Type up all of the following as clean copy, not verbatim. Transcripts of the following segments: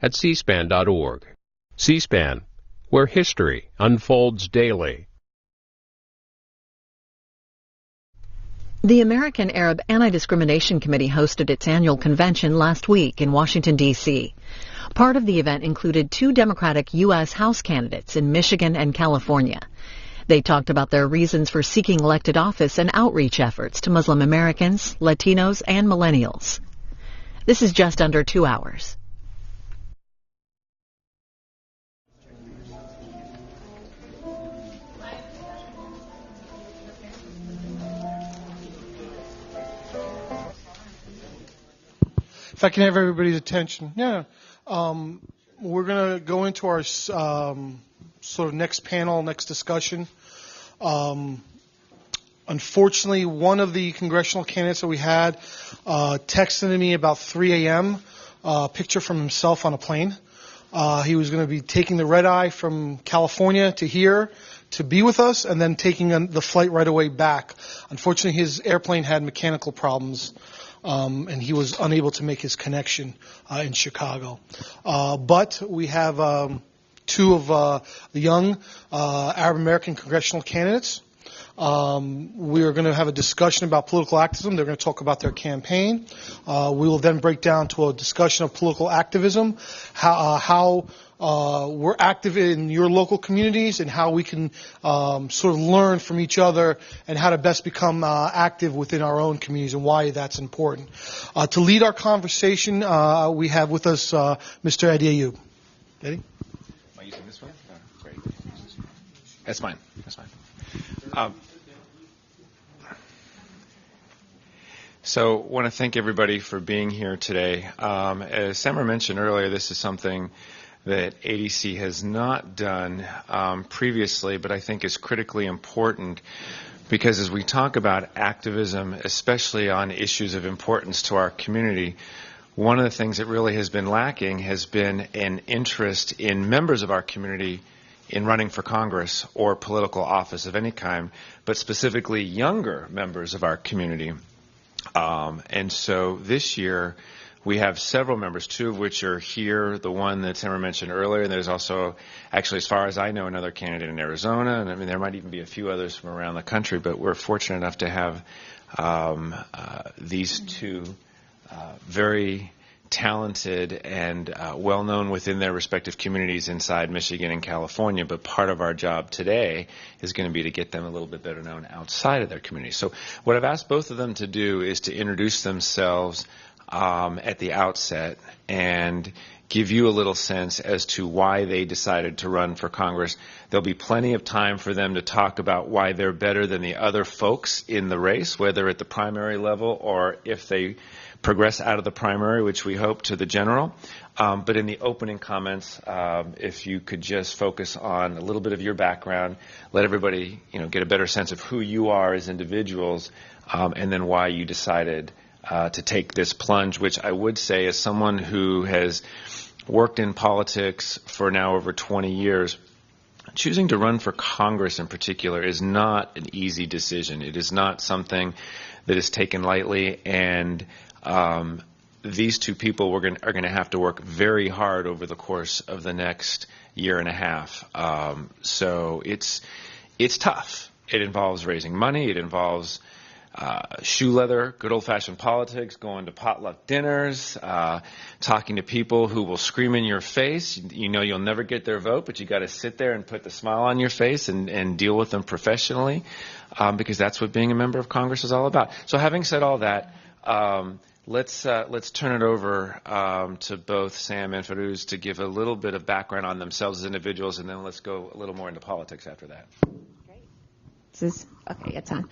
at cspan.org. C-SPAN, where history unfolds daily. The American Arab Anti-Discrimination Committee hosted its annual convention last week in Washington, D.C. Part of the event included 2 Democratic U.S. House candidates in Michigan and California. They talked about their reasons for seeking elected office and outreach efforts to Muslim Americans, Latinos, and millennials. This is just under 2 hours. If I can have everybody's attention. Yeah. We're going to go into our sort of next panel, next discussion. Unfortunately, one of the congressional candidates that we had texted me about 3 a.m. A picture from himself on a plane. He was going to be taking the red eye from California to here to be with us and then taking the flight right away back. Unfortunately, his airplane had mechanical problems. And he was unable to make his connection in Chicago. But we have 2 of the young Arab American congressional candidates. We are going to have a discussion about political activism. They're going to talk about their campaign. We will then break down to a discussion of political activism, how we're active in your local communities and how we can sort of learn from each other and how to best become active within our own communities and why that's important. To lead our conversation, we have with us Mr. Eddie Ayoob. Eddie? Am I using this one? Oh, great. That's fine. That's fine. So I want to thank everybody for being here today. As Samar mentioned earlier, this is something that ADC has not done previously, but I think is critically important because as we talk about activism, especially on issues of importance to our community, one of the things that really has been lacking has been an interest in members of our community in running for Congress or political office of any kind, but specifically younger members of our community. And so this year, we have several members, 2 of which are here, the one that Samar mentioned earlier, and there's also, actually, as far as I know, another candidate in Arizona, and I mean, there might even be a few others from around the country, but we're fortunate enough to have these 2 very talented and well-known within their respective communities inside Michigan and California, but part of our job today is going to be to get them a little bit better known outside of their community. So what I've asked both of them to do is to introduce themselves at the outset and give you a little sense as to why they decided to run for Congress. There'll be plenty of time for them to talk about why they're better than the other folks in the race, whether at the primary level or if they progress out of the primary, which we hope, to the general. But in the opening comments, if you could just focus on a little bit of your background, let everybody get a better sense of who you are as individuals, and then why you decided to take this plunge, which I would say as someone who has worked in politics for now over 20 years, choosing to run for Congress in particular is not an easy decision. It is not something that is taken lightly, and these 2 people are going to have to work very hard over the course of the next year and a half. So it's tough. It involves raising money. It involves shoe leather, good old-fashioned politics, going to potluck dinners, talking to people who will scream in your face. You know you'll never get their vote, but you got to sit there and put the smile on your face and deal with them professionally, because that's what being a member of Congress is all about. So having said all that, let's turn it over to both Sam and Fayrouz to give a little bit of background on themselves as individuals, and then let's go a little more into politics after that. Great. Okay, it's on.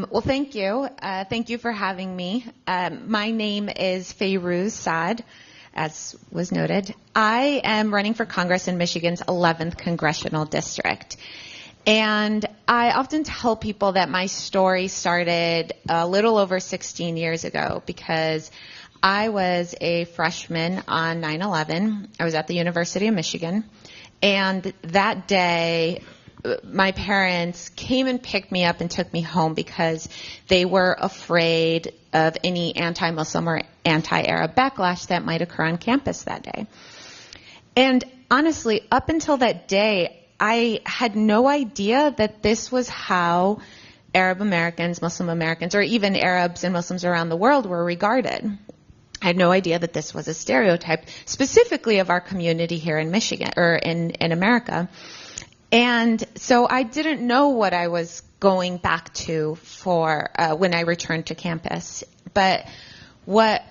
Well, thank you. Thank you for having me. My name is Fayrouz Saad, as was noted. I am running for Congress in Michigan's 11th Congressional District. And I often tell people that my story started a little over 16 years ago because I was a freshman on 9/11. I was at the University of Michigan. And that day, my parents came and picked me up and took me home because they were afraid of any anti-Muslim or anti-Arab backlash that might occur on campus that day. And honestly, up until that day, I had no idea that this was how Arab Americans, Muslim Americans, or even Arabs and Muslims around the world were regarded. I had no idea that this was a stereotype, specifically of our community here in Michigan, or in America. And so I didn't know what I was going back to for when I returned to campus. But what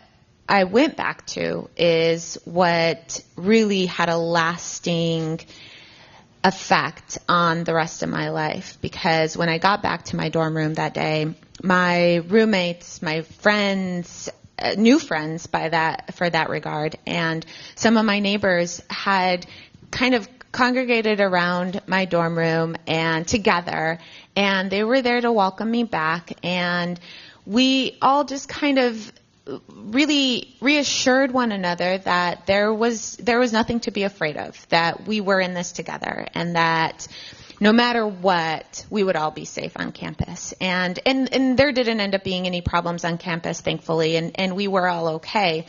I went back to is what really had a lasting effect on the rest of my life. Because when I got back to my dorm room that day, my roommates, my friends, new friends for that regard, and some of my neighbors had kind of congregated around my dorm room and together, and they were there to welcome me back, and we all just kind of really reassured one another that there was nothing to be afraid of, that we were in this together, and that no matter what, we would all be safe on campus. And there didn't end up being any problems on campus, thankfully, and we were all okay.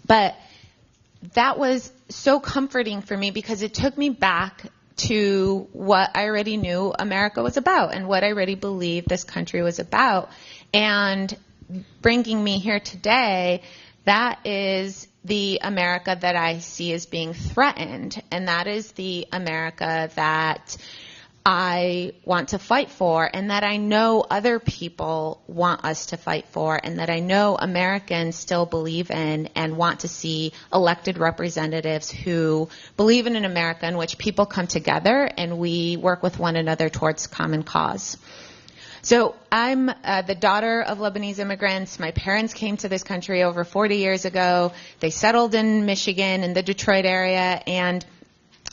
But that was so comforting for me because it took me back to what I already knew America was about and what I already believed this country was about. And bringing me here today, that is the America that I see as being threatened, and that is the America that I want to fight for, and that I know other people want us to fight for, and that I know Americans still believe in and want to see elected representatives who believe in an America in which people come together and we work with one another towards common cause. So I'm the daughter of Lebanese immigrants. My parents came to this country over 40 years ago. They settled in Michigan in the Detroit area, and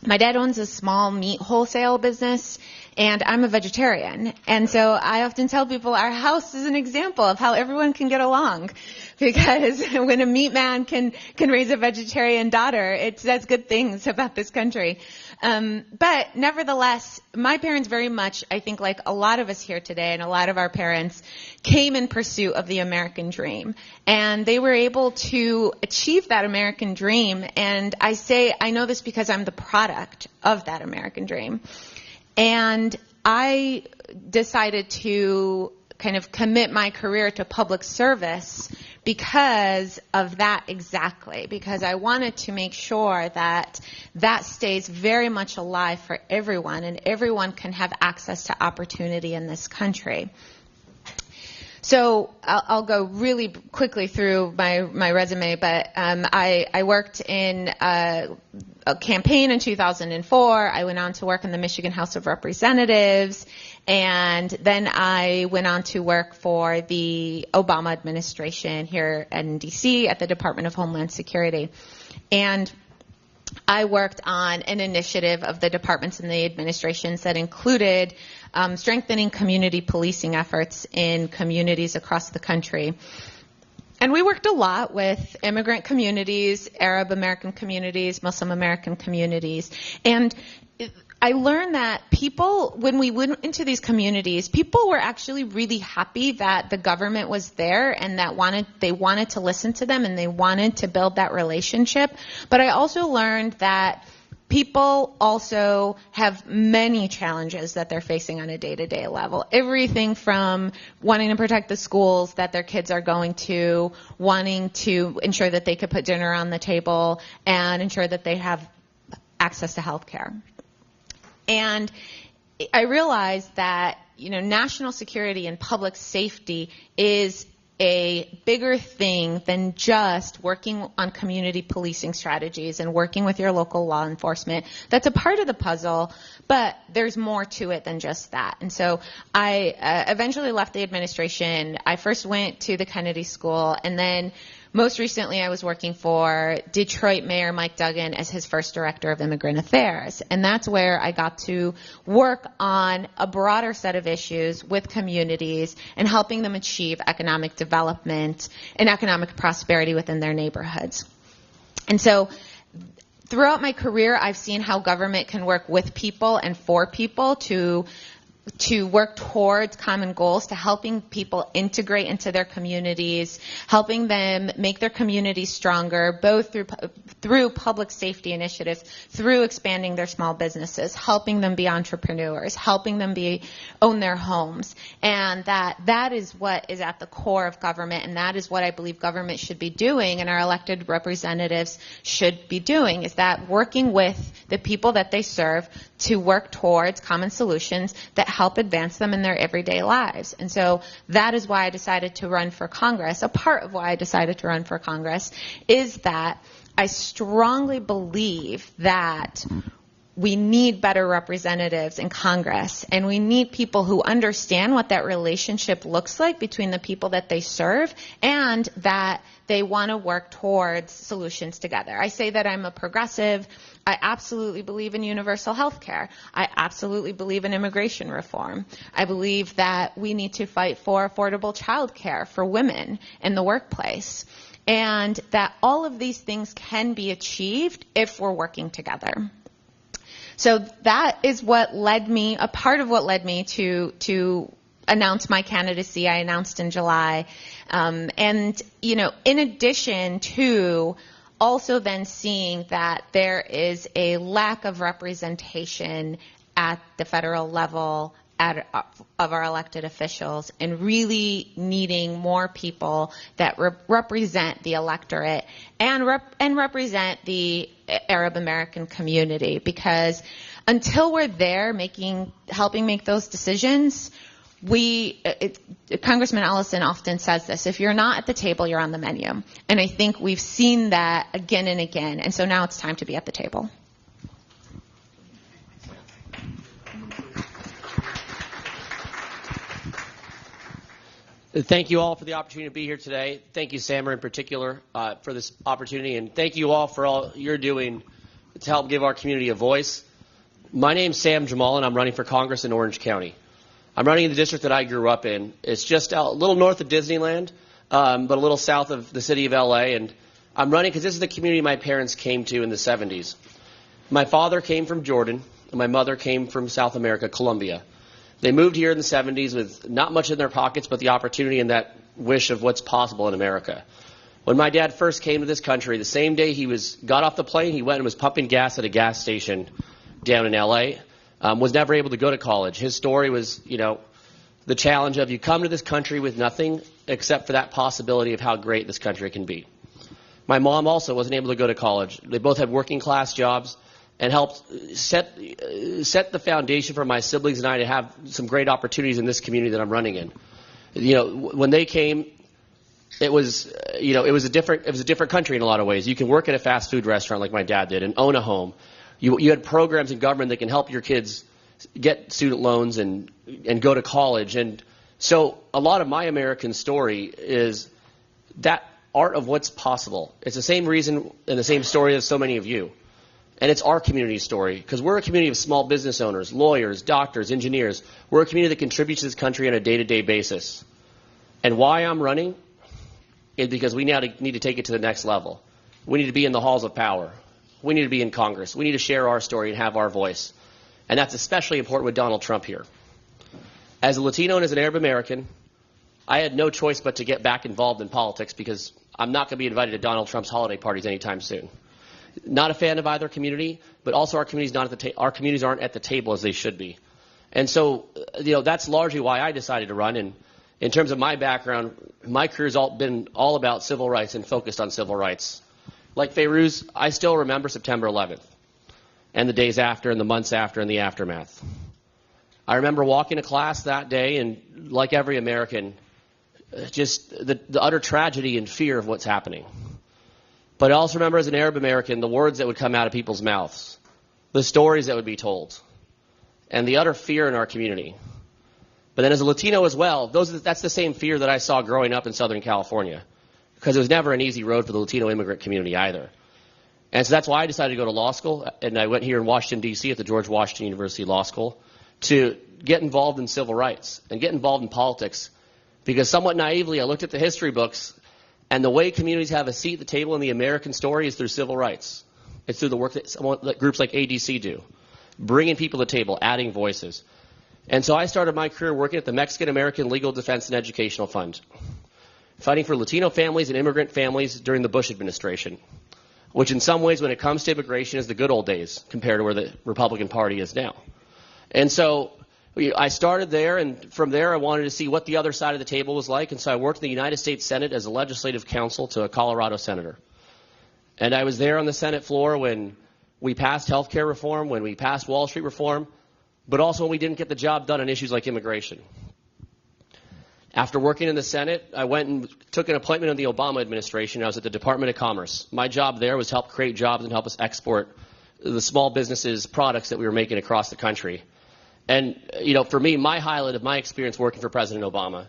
my dad owns a small meat wholesale business, and I'm a vegetarian. And so I often tell people our house is an example of how everyone can get along, because when a meat man can raise a vegetarian daughter, it says good things about this country. But nevertheless, my parents very much, I think like a lot of us here today and a lot of our parents, came in pursuit of the American dream. And they were able to achieve that American dream. And I know this because I'm the product of that American dream. And I decided to kind of commit my career to public service because of that exactly, because I wanted to make sure that that stays very much alive for everyone and everyone can have access to opportunity in this country. So I'll go really quickly through my resume, but I worked in a campaign in 2004. I went on to work in the Michigan House of Representatives, and then I went on to work for the Obama administration here in D.C. at the Department of Homeland Security. And I worked on an initiative of the departments and the administrations that included strengthening community policing efforts in communities across the country. And we worked a lot with immigrant communities, Arab American communities, Muslim American communities. And I learned that people, when we went into these communities, people were actually really happy that the government was there and that they wanted to listen to them and they wanted to build that relationship. But I also learned that people also have many challenges that they're facing on a day-to-day level. Everything from wanting to protect the schools that their kids are going to, wanting to ensure that they could put dinner on the table, and ensure that they have access to health care. And I realized that, national security and public safety is a bigger thing than just working on community policing strategies and working with your local law enforcement. That's a part of the puzzle, but there's more to it than just that. And so I eventually left the administration. I first went to the Kennedy School, and then most recently I was working for Detroit Mayor Mike Duggan as his first director of immigrant affairs. And that's where I got to work on a broader set of issues with communities and helping them achieve economic development and economic prosperity within their neighborhoods. And so throughout my career, I've seen how government can work with people and for people to work towards common goals, to helping people integrate into their communities, helping them make their communities stronger, both through public safety initiatives, through expanding their small businesses, helping them be entrepreneurs, helping them own their homes. And that is what is at the core of government, and that is what I believe government should be doing and our elected representatives should be doing, is that working with the people that they serve to work towards common solutions that help advance them in their everyday lives. And so that is why I decided to run for Congress. A part of why I decided to run for Congress is that I strongly believe that we need better representatives in Congress, and we need people who understand what that relationship looks like between the people that they serve, and that they want to work towards solutions together. I say that I'm a progressive. I absolutely believe in universal health care. I absolutely believe in immigration reform. I believe that we need to fight for affordable child care for women in the workplace, and that all of these things can be achieved if we're working together. So that is what led me, a part of what led me to announce my candidacy. I announced in July. And, you know, in addition to also then seeing that there is a lack of representation at the federal level of our elected officials, and really needing more people that represent the electorate and represent the Arab American community, because until we're there helping make those decisions, Congressman Ellison often says this: if you're not at the table, you're on the menu. And I think we've seen that again and again, and so now it's time to be at the table. Thank you all for the opportunity to be here today. Thank you, Sammer, in particular, for this opportunity. And thank you all for all you're doing to help give our community a voice. My name's Sam Jammal, and I'm running for Congress in Orange County. I'm running in the district that I grew up in. It's just a little north of Disneyland, but a little south of the city of L.A. And I'm running because this is the community my parents came to in the 70s. My father came from Jordan, and my mother came from South America, Colombia. They moved here in the 70s with not much in their pockets, but the opportunity and that wish of what's possible in America. When my dad first came to this country, the same day he got off the plane, he went and was pumping gas at a gas station down in L.A., was never able to go to college. His story was, the challenge of you come to this country with nothing except for that possibility of how great this country can be. My mom also wasn't able to go to college. They both had working class jobs, and helped set the foundation for my siblings and I to have some great opportunities in this community that I'm running in. When they came, it was a different country in a lot of ways. You can work at a fast food restaurant like my dad did and own a home. You had programs in government that can help your kids get student loans and go to college. And so a lot of my American story is that art of what's possible. It's the same reason and the same story as so many of you. And it's our community story, because we're a community of small business owners, lawyers, doctors, engineers. We're a community that contributes to this country on a day-to-day basis. And why I'm running is because we now need to take it to the next level. We need to be in the halls of power. We need to be in Congress. We need to share our story and have our voice. And that's especially important with Donald Trump here. As a Latino and as an Arab American, I had no choice but to get back involved in politics, because I'm not going to be invited to Donald Trump's holiday parties anytime soon. Not a fan of either community, but also our communities aren't at the table as they should be. And so, that's largely why I decided to run. And in terms of my background, my career's been all about civil rights and focused on civil rights. Like Fayrouz, I still remember September 11th and the days after and the months after and the aftermath. I remember walking to class that day, and like every American, just the utter tragedy and fear of what's happening. But I also remember, as an Arab American, the words that would come out of people's mouths, the stories that would be told, and the utter fear in our community. But then as a Latino as well, that's the same fear that I saw growing up in Southern California, because it was never an easy road for the Latino immigrant community either. And so that's why I decided to go to law school, and I went here in Washington, D.C. at the George Washington University Law School to get involved in civil rights and get involved in politics, because somewhat naively I looked at the history books, and the way communities have a seat at the table in the American story is through civil rights. It's through the work that groups like ADC do, bringing people to the table, adding voices. And so I started my career working at the Mexican American Legal Defense and Educational Fund, fighting for Latino families and immigrant families during the Bush administration, which in some ways when it comes to immigration is the good old days compared to where the Republican Party is now. And so I started there, and from there I wanted to see what the other side of the table was like, and so I worked in the United States Senate as a legislative counsel to a Colorado senator. And I was there on the Senate floor when we passed health care reform, when we passed Wall Street reform, but also when we didn't get the job done on issues like immigration. After working in the Senate, I went and took an appointment in the Obama administration. I was at the Department of Commerce. My job there was to help create jobs and help us export the small businesses' products that we were making across the country. And, for me, my highlight of my experience working for President Obama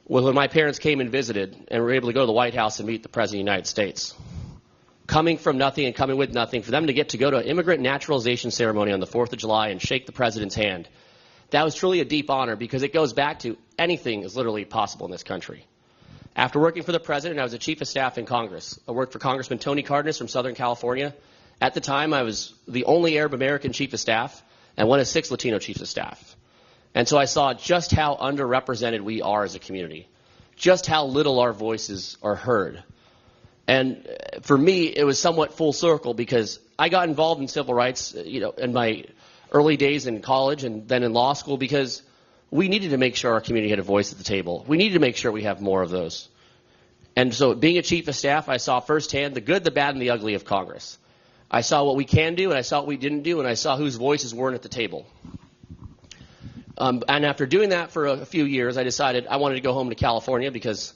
was when my parents came and visited and were able to go to the White House and meet the President of the United States. Coming from nothing and coming with nothing, for them to get to go to an immigrant naturalization ceremony on the 4th of July and shake the president's hand, that was truly a deep honor because it goes back to anything is literally possible in this country. After working for the president, I was a chief of staff in Congress. I worked for Congressman Tony Cardenas from Southern California. At the time, I was the only Arab American chief of staff and one of 6 Latino chiefs of staff. And so I saw just how underrepresented we are as a community, just how little our voices are heard. And for me, it was somewhat full circle because I got involved in civil rights, in my early days in college and then in law school because we needed to make sure our community had a voice at the table. We needed to make sure we have more of those. And so being a chief of staff, I saw firsthand the good, the bad, and the ugly of Congress. I saw what we can do, and I saw what we didn't do, and I saw whose voices weren't at the table. And after doing that for a few years, I decided I wanted to go home to California because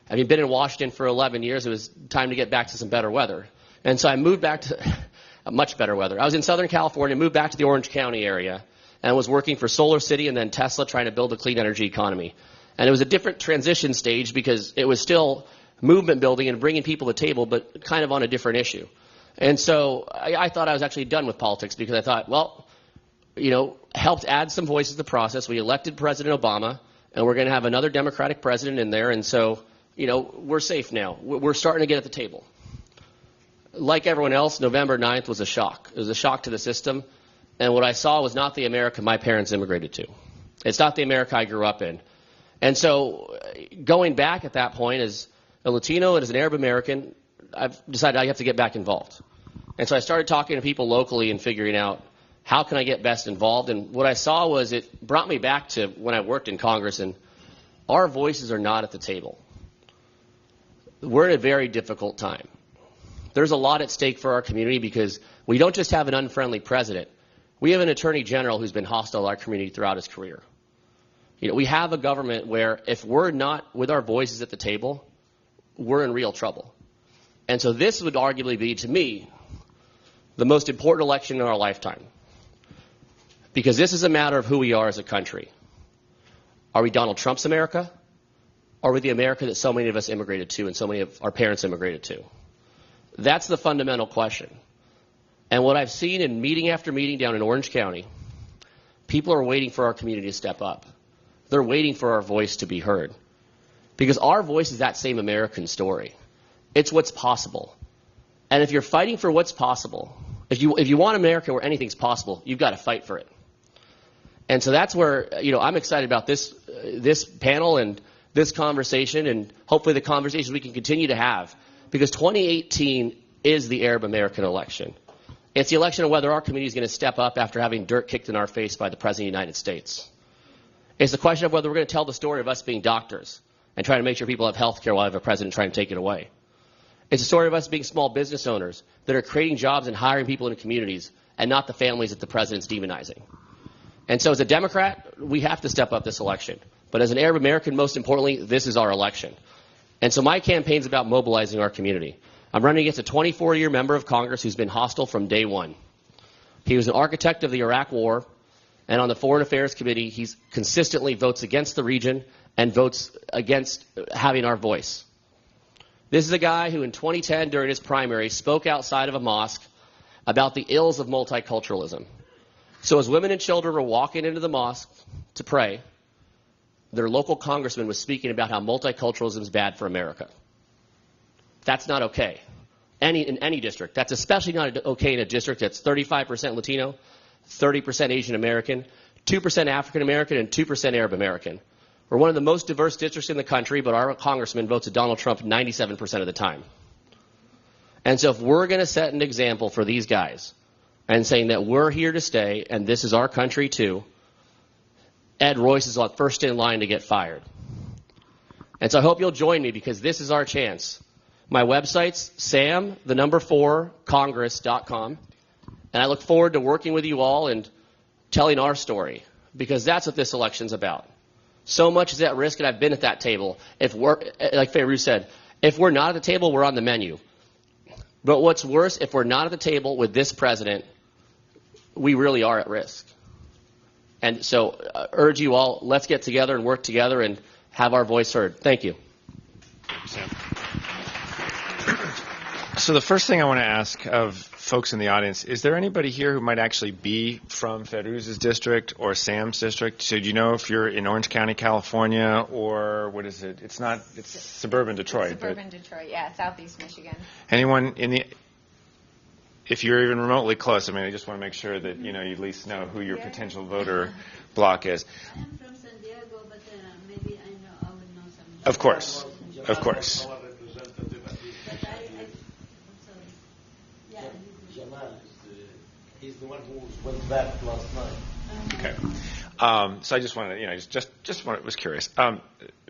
having been in Washington for 11 years, it was time to get back to some better weather. And so I moved back to much better weather. I was in Southern California, moved back to the Orange County area, and was working for Solar City and then Tesla trying to build a clean energy economy. And it was a different transition stage because it was still movement building and bringing people to the table, but kind of on a different issue. And so I thought I was actually done with politics because I thought, well, helped add some voices to the process. We elected President Obama, and we're going to have another Democratic president in there, and so we're safe now. We're starting to get at the table. Like everyone else, November 9th was a shock. It was a shock to the system. And what I saw was not the America my parents immigrated to. It's not the America I grew up in. And so going back at that point as a Latino and as an Arab American, I've decided I have to get back involved. And so I started talking to people locally and figuring out how can I get best involved. And what I saw was it brought me back to when I worked in Congress, and our voices are not at the table. We're in a very difficult time. There's a lot at stake for our community because we don't just have an unfriendly president. We have an attorney general who's been hostile to our community throughout his career. We have a government where if we're not with our voices at the table, we're in real trouble. And so this would arguably be, to me, the most important election in our lifetime. Because this is a matter of who we are as a country. Are we Donald Trump's America? Or are we the America that so many of us immigrated to and so many of our parents immigrated to? That's the fundamental question. And what I've seen in meeting after meeting down in Orange County, people are waiting for our community to step up. They're waiting for our voice to be heard. Because our voice is that same American story. It's what's possible. And if you're fighting for what's possible, if you want America where anything's possible, you've got to fight for it. And so that's where, I'm excited about this panel and this conversation, and hopefully the conversations we can continue to have. Because 2018 is the Arab American election. It's the election of whether our community is going to step up after having dirt kicked in our face by the President of the United States. It's the question of whether we're going to tell the story of us being doctors and trying to make sure people have health care while I have a president trying to take it away. It's a story of us being small business owners that are creating jobs and hiring people in communities and not the families that the president's demonizing. And so as a Democrat, we have to step up this election. But as an Arab American, most importantly, this is our election. And so my campaign is about mobilizing our community. I'm running against a 24-year member of Congress who's been hostile from day one. He was an architect of the Iraq War, and on the Foreign Affairs Committee, he consistently votes against the region and votes against having our voice. This is a guy who in 2010, during his primary, spoke outside of a mosque about the ills of multiculturalism. So as women and children were walking into the mosque to pray, their local congressman was speaking about how multiculturalism is bad for America. That's not okay. in any district. That's especially not okay in a district that's 35% Latino, 30% Asian American, 2% African American, and 2% Arab American. We're one of the most diverse districts in the country, but our congressman votes with Donald Trump 97% of the time. And so if we're going to set an example for these guys and saying that we're here to stay and this is our country too, Ed Royce is first in line to get fired. And so I hope you'll join me because this is our chance. My website's sam4congress.com, and I look forward to working with you all and telling our story because that's what this election's about. So much is at risk, and I've been at that table. If we're, like Fayrouz said, if we're not at the table, we're on the menu. But what's worse, if we're not at the table with this president, we really are at risk. And so urge you all, let's get together and work together and have our voice heard. Thank you. So the first thing I want to ask of folks in the audience, is there anybody here who might actually be from Fayrouz's district or Sam's district? So do you know if you're in Orange County, California, or what is it? It's suburban Detroit. Suburban Detroit, yeah, southeast Michigan. Anyone in the, if you're even remotely close, I mean, I just want to make sure that, you at least know who your potential voter block is. I'm from San Diego, but maybe I would know some. Of course. Of course. Jammal, he's the one who went back last night. Okay. So I just wanted to, was curious.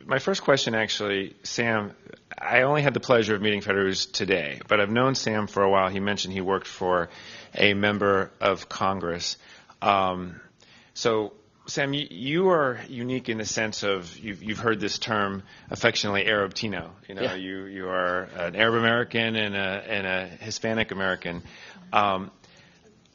My first question, actually, Sam, I only had the pleasure of meeting Fayrouz today, but I've known Sam for a while. He mentioned he worked for a member of Congress. So, Sam, you are unique in the sense of you've heard this term affectionately Arab-Tino. Yeah. You are an Arab American and a Hispanic American.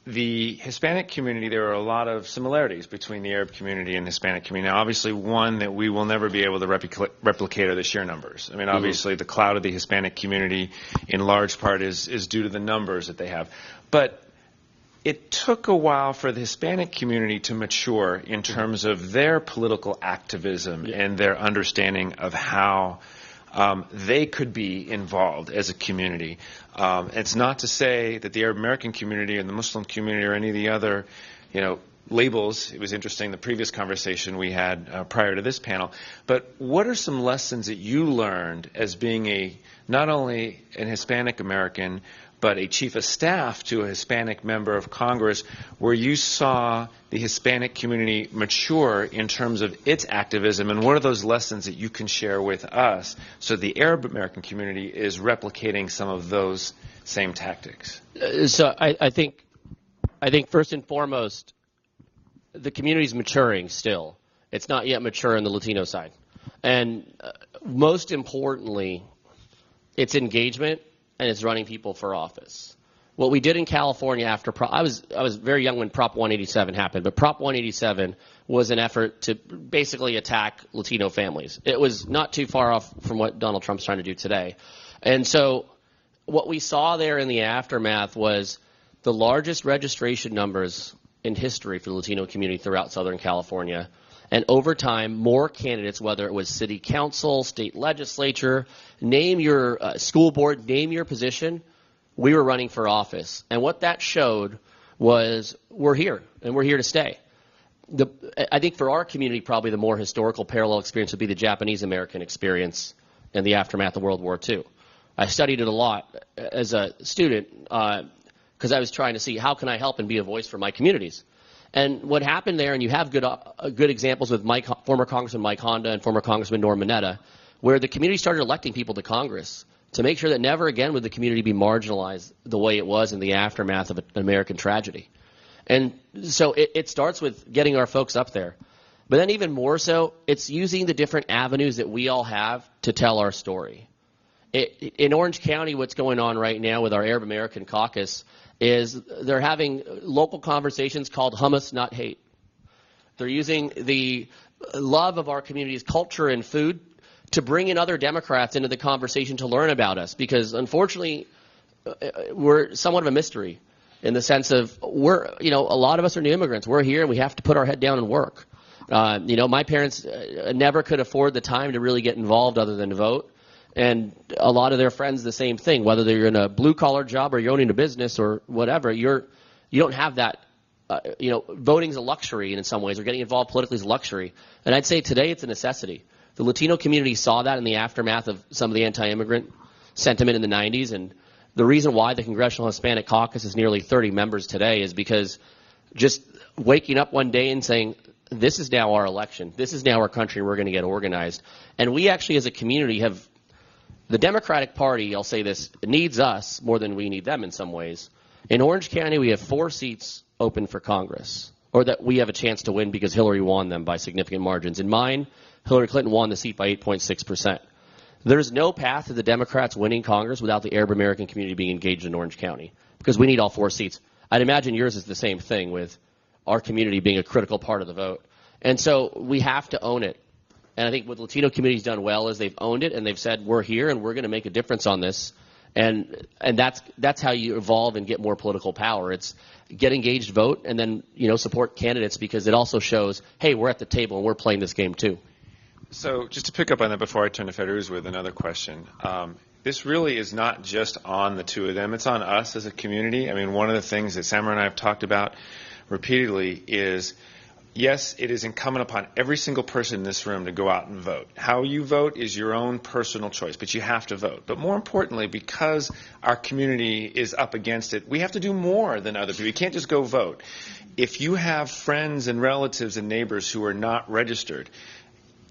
The Hispanic community, there are a lot of similarities between the Arab community and the Hispanic community. Now, obviously, one that we will never be able to replicate are the sheer numbers. I mean, obviously, the clout of the Hispanic community in large part is due to the numbers that they have. But it took a while for the Hispanic community to mature in terms of their political activism and their understanding of how they could be involved as a community. It's not to say that the Arab American community and the Muslim community or any of the other, labels. It was interesting, the previous conversation we had prior to this panel. But what are some lessons that you learned as being not only an Hispanic American, but a chief of staff to a Hispanic member of Congress, where you saw the Hispanic community mature in terms of its activism, and what are those lessons that you can share with us so the Arab American community is replicating some of those same tactics? So I think first and foremost, the community is maturing still. It's not yet mature on the Latino side. And most importantly, it's engagement and it's running people for office. What we did in California after I was very young when Prop 187 happened, but Prop 187 was an effort to basically attack Latino families. It was not too far off from what Donald Trump's trying to do today. And so what we saw there in the aftermath was the largest registration numbers in history for the Latino community throughout Southern California. And over time, more candidates, whether it was city council, state legislature, name your school board, name your position, we were running for office. And what that showed was we're here, and we're here to stay. I think for our community, probably the more historical parallel experience would be the Japanese American experience in the aftermath of World War II. I studied it a lot as a student because I was trying to see how can I help and be a voice for my communities. And what happened there, and you have good examples with former Congressman Mike Honda and former Congressman Norm Mineta, where the community started electing people to Congress to make sure that never again would the community be marginalized the way it was in the aftermath of an American tragedy. And so it starts with getting our folks up there. But then even more so, it's using the different avenues that we all have to tell our story. In Orange County, what's going on right now with our Arab American caucus is they're having local conversations called hummus, not hate. They're using the love of our community's culture and food to bring in other Democrats into the conversation to learn about us, because unfortunately we're somewhat of a mystery in the sense of a lot of us are new immigrants. We're here and we have to put our head down and work. My parents never could afford the time to really get involved other than to vote. And a lot of their friends, the same thing, whether you're in a blue-collar job or you're owning a business or whatever, you don't have that. Voting's a luxury in some ways, or getting involved politically is a luxury. And I'd say today it's a necessity. The Latino community saw that in the aftermath of some of the anti-immigrant sentiment in the 90s. And the reason why the Congressional Hispanic Caucus is nearly 30 members today is because just waking up one day and saying, this is now our election. This is now our country. We're going to get organized. And we actually as a community have, the Democratic Party, I'll say this, needs us more than we need them in some ways. In Orange County, we have 4 seats open for Congress, or that we have a chance to win because Hillary won them by significant margins. In mine, Hillary Clinton won the seat by 8.6%. There's no path to the Democrats winning Congress without the Arab American community being engaged in Orange County, because we need all 4 seats. I'd imagine yours is the same thing, with our community being a critical part of the vote. And so we have to own it. And I think what the Latino community's done well is they've owned it and they've said, we're here and we're going to make a difference on this. And that's how you evolve and get more political power. It's get engaged, vote, and then support candidates, because it also shows, hey, we're at the table and we're playing this game too. So just to pick up on that before I turn to Fayrouz with another question, this really is not just on the two of them. It's on us as a community. I mean, one of the things that Samara and I have talked about repeatedly is, yes, it is incumbent upon every single person in this room to go out and vote. How you vote is your own personal choice, but you have to vote. But more importantly, because our community is up against it, we have to do more than other people. You can't just go vote. If you have friends and relatives and neighbors who are not registered,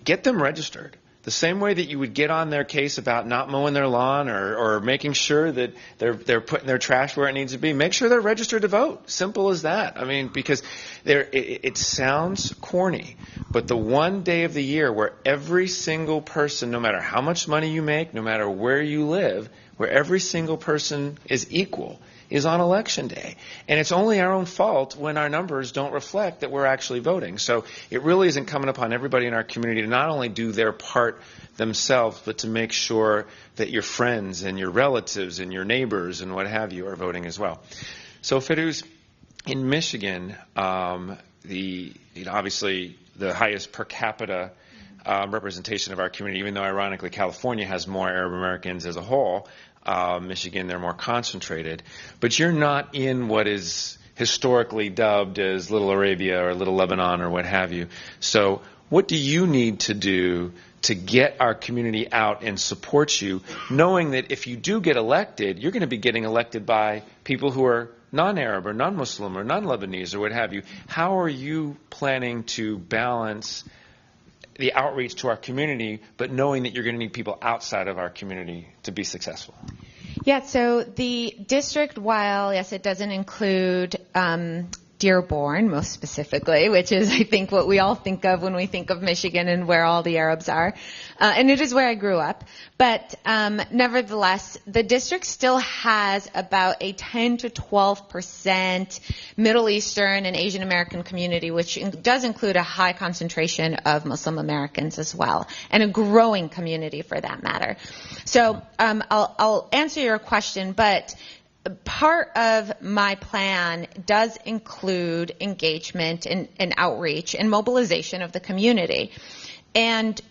get them registered. The same way that you would get on their case about not mowing their lawn or making sure that they're putting their trash where it needs to be, make sure they're registered to vote. Simple as that. I mean, because it sounds corny, but the one day of the year where every single person, no matter how much money you make, no matter where you live, where every single person is equal, is on Election Day. And it's only our own fault when our numbers don't reflect that we're actually voting. So it really is incumbent upon everybody in our community to not only do their part themselves, but to make sure that your friends and your relatives and your neighbors and what have you are voting as well. So Fayrouz, in Michigan, obviously the highest per capita representation of our community, even though ironically California has more Arab Americans as a whole, Michigan, they're more concentrated. But you're not in what is historically dubbed as Little Arabia or Little Lebanon or what have you. So what do you need to do to get our community out and support you, knowing that if you do get elected, you're going to be getting elected by people who are non-Arab or non-Muslim or non-Lebanese or what have you? How are you planning to balance the outreach to our community, but knowing that you're going to need people outside of our community to be successful? Yeah, so the district, while, yes, it doesn't include Dearborn, most specifically, which is, I think, what we all think of when we think of Michigan and where all the Arabs are. And it is where I grew up. But nevertheless, the district still has about a 10 to 12% Middle Eastern and Asian American community, which does include a high concentration of Muslim Americans as well, and a growing community for that matter. So I'll answer your question, but part of my plan does include engagement and outreach and mobilization of the community. And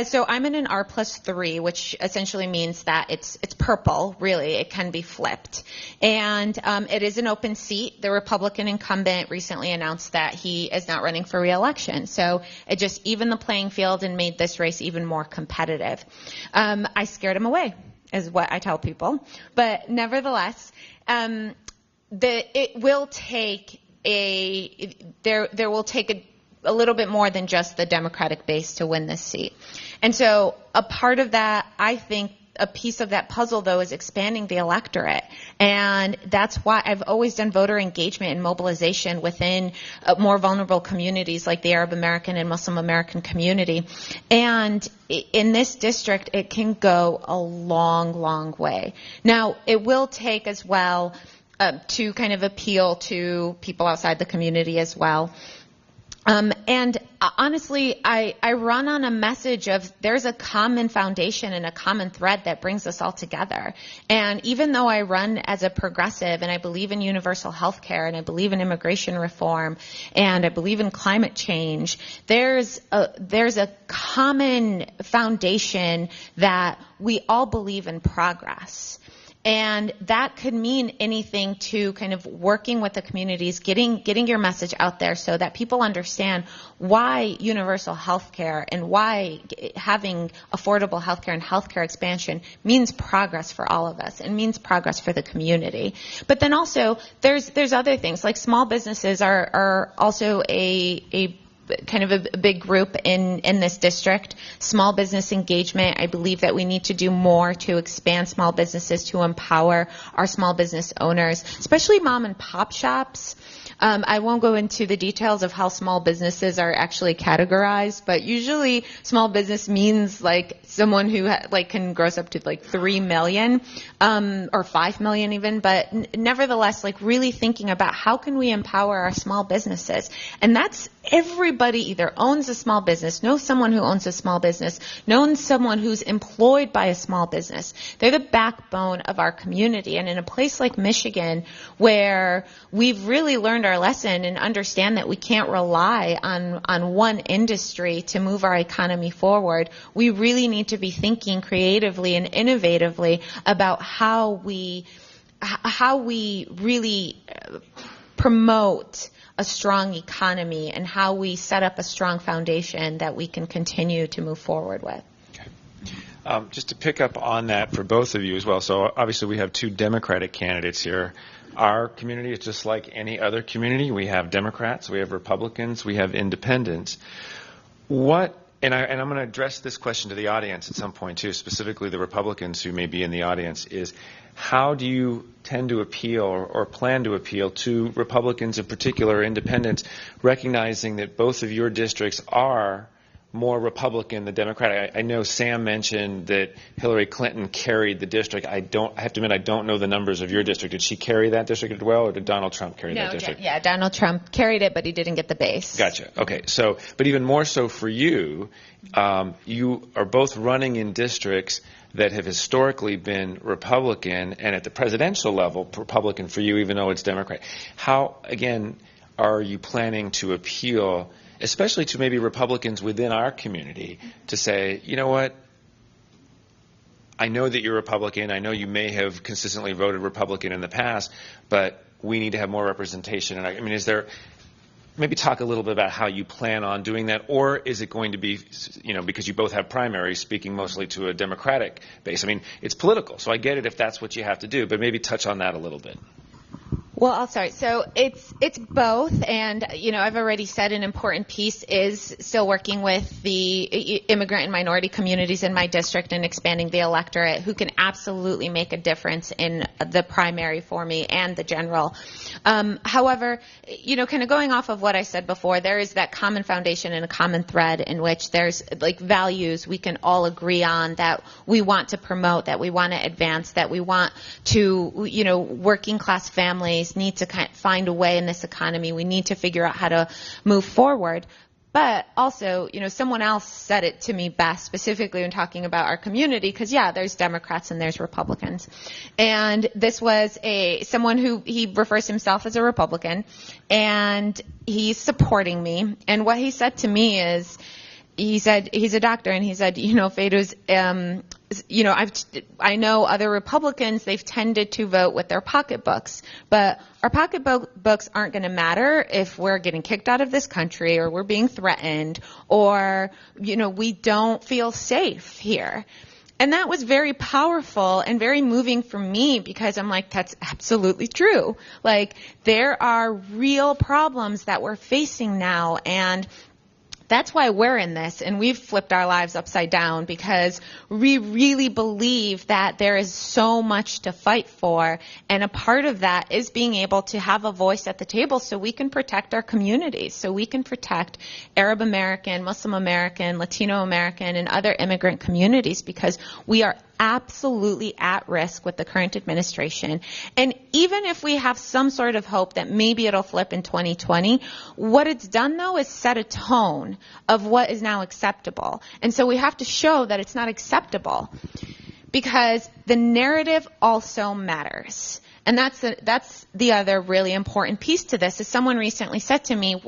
so I'm in an R+3, which essentially means that it's purple, really. It can be flipped. And it is an open seat. The Republican incumbent recently announced that he is not running for re-election. So it just evened the playing field and made this race even more competitive. I scared him away, is what I tell people. But nevertheless, it will take there will take a little bit more than just the Democratic base to win this seat. And so a part of that, I think, a piece of that puzzle, though, is expanding the electorate. And that's why I've always done voter engagement and mobilization within more vulnerable communities like the Arab American and Muslim American community. And in this district, it can go a long, long way. Now, it will take as well to kind of appeal to people outside the community as well. And honestly, I run on a message of there's a common foundation and a common thread that brings us all together. And even though I run as a progressive and I believe in universal health care and I believe in immigration reform and I believe in climate change, there's a common foundation that we all believe in progress. And that could mean anything to kind of working with the communities, getting your message out there so that people understand why universal health care and why having affordable health care and health care expansion means progress for all of us and means progress for the community. But then also there's other things, like small businesses are also a kind of a big group in this district. Small business engagement, I believe that we need to do more to expand small businesses, to empower our small business owners, especially mom and pop shops. I won't go into the details of how small businesses are actually categorized, but usually small business means like someone who can gross up to like 3 million or 5 million even, but nevertheless, like really thinking about how can we empower our small businesses. And that's everybody either owns a small business, knows someone who owns a small business, knows someone who's employed by a small business. They're the backbone of our community. And in a place like Michigan, where we've really learned our lesson and understand that we can't rely on one industry to move our economy forward, we really need to be thinking creatively and innovatively about how we really promote a strong economy and how we set up a strong foundation that we can continue to move forward with. Okay. Just to pick up on that for both of you as well. So obviously we have two Democratic candidates here. Our community is just like any other community. We have Democrats, we have Republicans, we have independents. And I'm going to address this question to the audience at some point too, specifically the Republicans who may be in the audience, is how do you tend to appeal or plan to appeal to Republicans, in particular independents, recognizing that both of your districts are more Republican than Democratic? I know Sam mentioned that Hillary Clinton carried the district. I have to admit, I don't know the numbers of your district. Did she carry that district as well, or did Donald Trump carry that district? Yeah, Donald Trump carried it, but he didn't get the base. Gotcha. Okay. So, but even more so for you, you are both running in districts that have historically been Republican, and at the presidential level, Republican for you, even though it's Democrat. How, again, are you planning to appeal, especially to maybe Republicans within our community, to say, you know what, I know that you're Republican, I know you may have consistently voted Republican in the past, but we need to have more representation. And I mean, is there, maybe talk a little bit about how you plan on doing that, or is it going to be, because you both have primaries, speaking mostly to a Democratic base? I mean, it's political, so I get it if that's what you have to do, but maybe touch on that a little bit. Well, I'll start. So it's both, and I've already said an important piece is still working with the immigrant and minority communities in my district and expanding the electorate, who can absolutely make a difference in the primary for me and the general. However, kind of going off of what I said before, there is that common foundation and a common thread in which there's like values we can all agree on that we want to promote, that we want to advance, that we want to, working class families need to find a way in this economy. We need to figure out how to move forward. But also, someone else said it to me best, specifically when talking about our community, because, there's Democrats and there's Republicans. And this was someone who he refers to himself as a Republican, and he's supporting me. And what he said to me is, he said, he's a doctor, and he said, Fayrouz, I know other Republicans, they've tended to vote with their pocketbooks, but our pocketbooks aren't going to matter if we're getting kicked out of this country or we're being threatened or, we don't feel safe here. And that was very powerful and very moving for me, because I'm like, that's absolutely true. Like, there are real problems that we're facing now, and that's why we're in this, and we've flipped our lives upside down, because we really believe that there is so much to fight for, and a part of that is being able to have a voice at the table so we can protect our communities, so we can protect Arab American, Muslim American, Latino American, and other immigrant communities, because we are absolutely at risk with the current administration. And even if we have some sort of hope that maybe it'll flip in 2020, what it's done, though, is set a tone of what is now acceptable. And so we have to show that it's not acceptable, because the narrative also matters. And that's the other really important piece to this. Is someone recently said to me,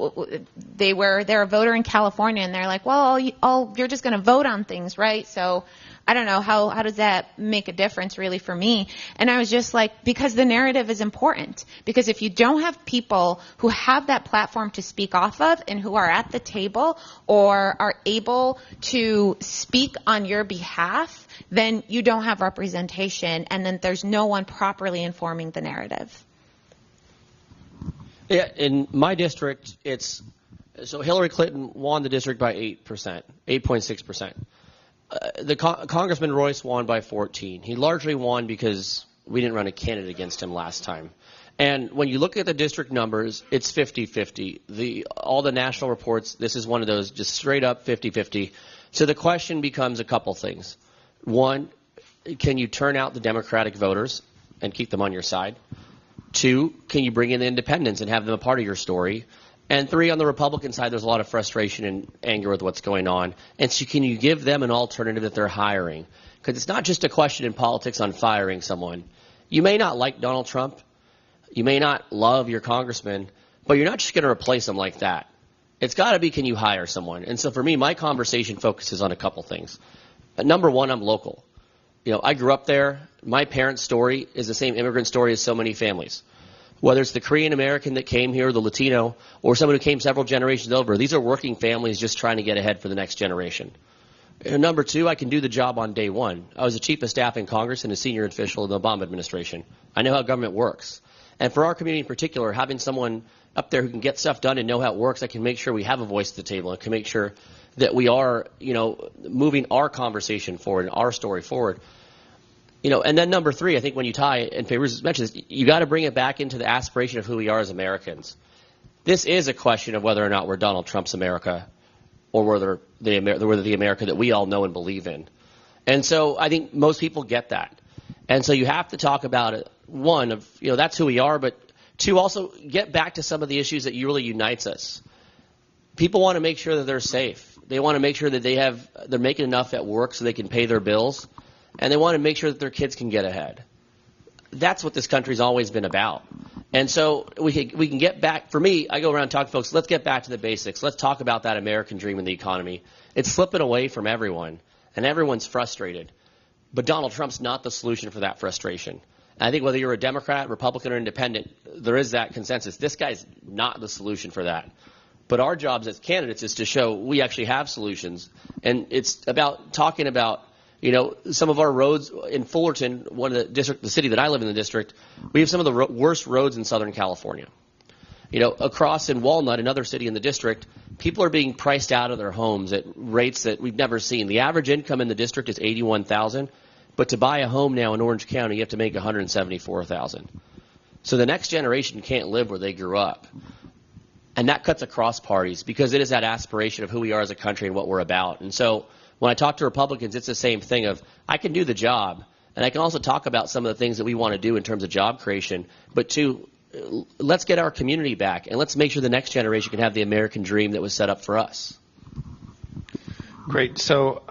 they're a voter in California, and they're like, well, you're just going to vote on things, right? So I don't know, how does that make a difference really for me? And I was just like, because the narrative is important. Because if you don't have people who have that platform to speak off of and who are at the table or are able to speak on your behalf, then you don't have representation, and then there's no one properly informing the narrative. Yeah, in my district, so Hillary Clinton won the district by 8.6%. Congressman Royce won by 14. He largely won because we didn't run a candidate against him last time. And when you look at the district numbers, it's 50-50. All the national reports, this is one of those just straight up 50-50. So the question becomes a couple things. One, can you turn out the Democratic voters and keep them on your side? Two, can you bring in the independents and have them a part of your story? And three, on the Republican side, there's a lot of frustration and anger with what's going on. And so can you give them an alternative that they're hiring? Because it's not just a question in politics on firing someone. You may not like Donald Trump. You may not love your congressman, but you're not just going to replace them like that. It's got to be, can you hire someone? And so for me, my conversation focuses on a couple things. Number one, I'm local. I grew up there. My parents' story is the same immigrant story as so many families. Whether it's the Korean American that came here, the Latino, or someone who came several generations over, these are working families just trying to get ahead for the next generation. And number two, I can do the job on day one. I was the chief of staff in Congress and a senior official in the Obama administration. I know how government works. And for our community in particular, having someone up there who can get stuff done and know how it works, I can make sure we have a voice at the table and can make sure that we are, moving our conversation forward and our story forward. And then number three, I think when you tie, and Fayrouz mentioned this, you got to bring it back into the aspiration of who we are as Americans. This is a question of whether or not we're Donald Trump's America or whether the America that we all know and believe in. And so I think most people get that. And so you have to talk about it, one, that's who we are, but two, also get back to some of the issues that really unites us. People want to make sure that they're safe. They want to make sure that they're making enough at work so they can pay their bills. And they want to make sure that their kids can get ahead. That's what this country's always been about. And so we can get back. For me, I go around and talk to folks, let's get back to the basics. Let's talk about that American dream and the economy. It's slipping away from everyone, and everyone's frustrated. But Donald Trump's not the solution for that frustration. And I think whether you're a Democrat, Republican, or Independent, there is that consensus. This guy's not the solution for that. But our jobs as candidates is to show we actually have solutions. And it's about talking about, some of our roads in Fullerton, the city that I live in, the district, we have some of the worst roads in Southern California. Across in Walnut, another city in the district, people are being priced out of their homes at rates that we've never seen. The average income in the district is $81,000, but to buy a home now in Orange County, you have to make $174,000. So the next generation can't live where they grew up. And that cuts across parties because it is that aspiration of who we are as a country and what we're about. And so when I talk to Republicans, it's the same thing of I can do the job, and I can also talk about some of the things that we want to do in terms of job creation. But two, let's get our community back, and let's make sure the next generation can have the American dream that was set up for us. Great. So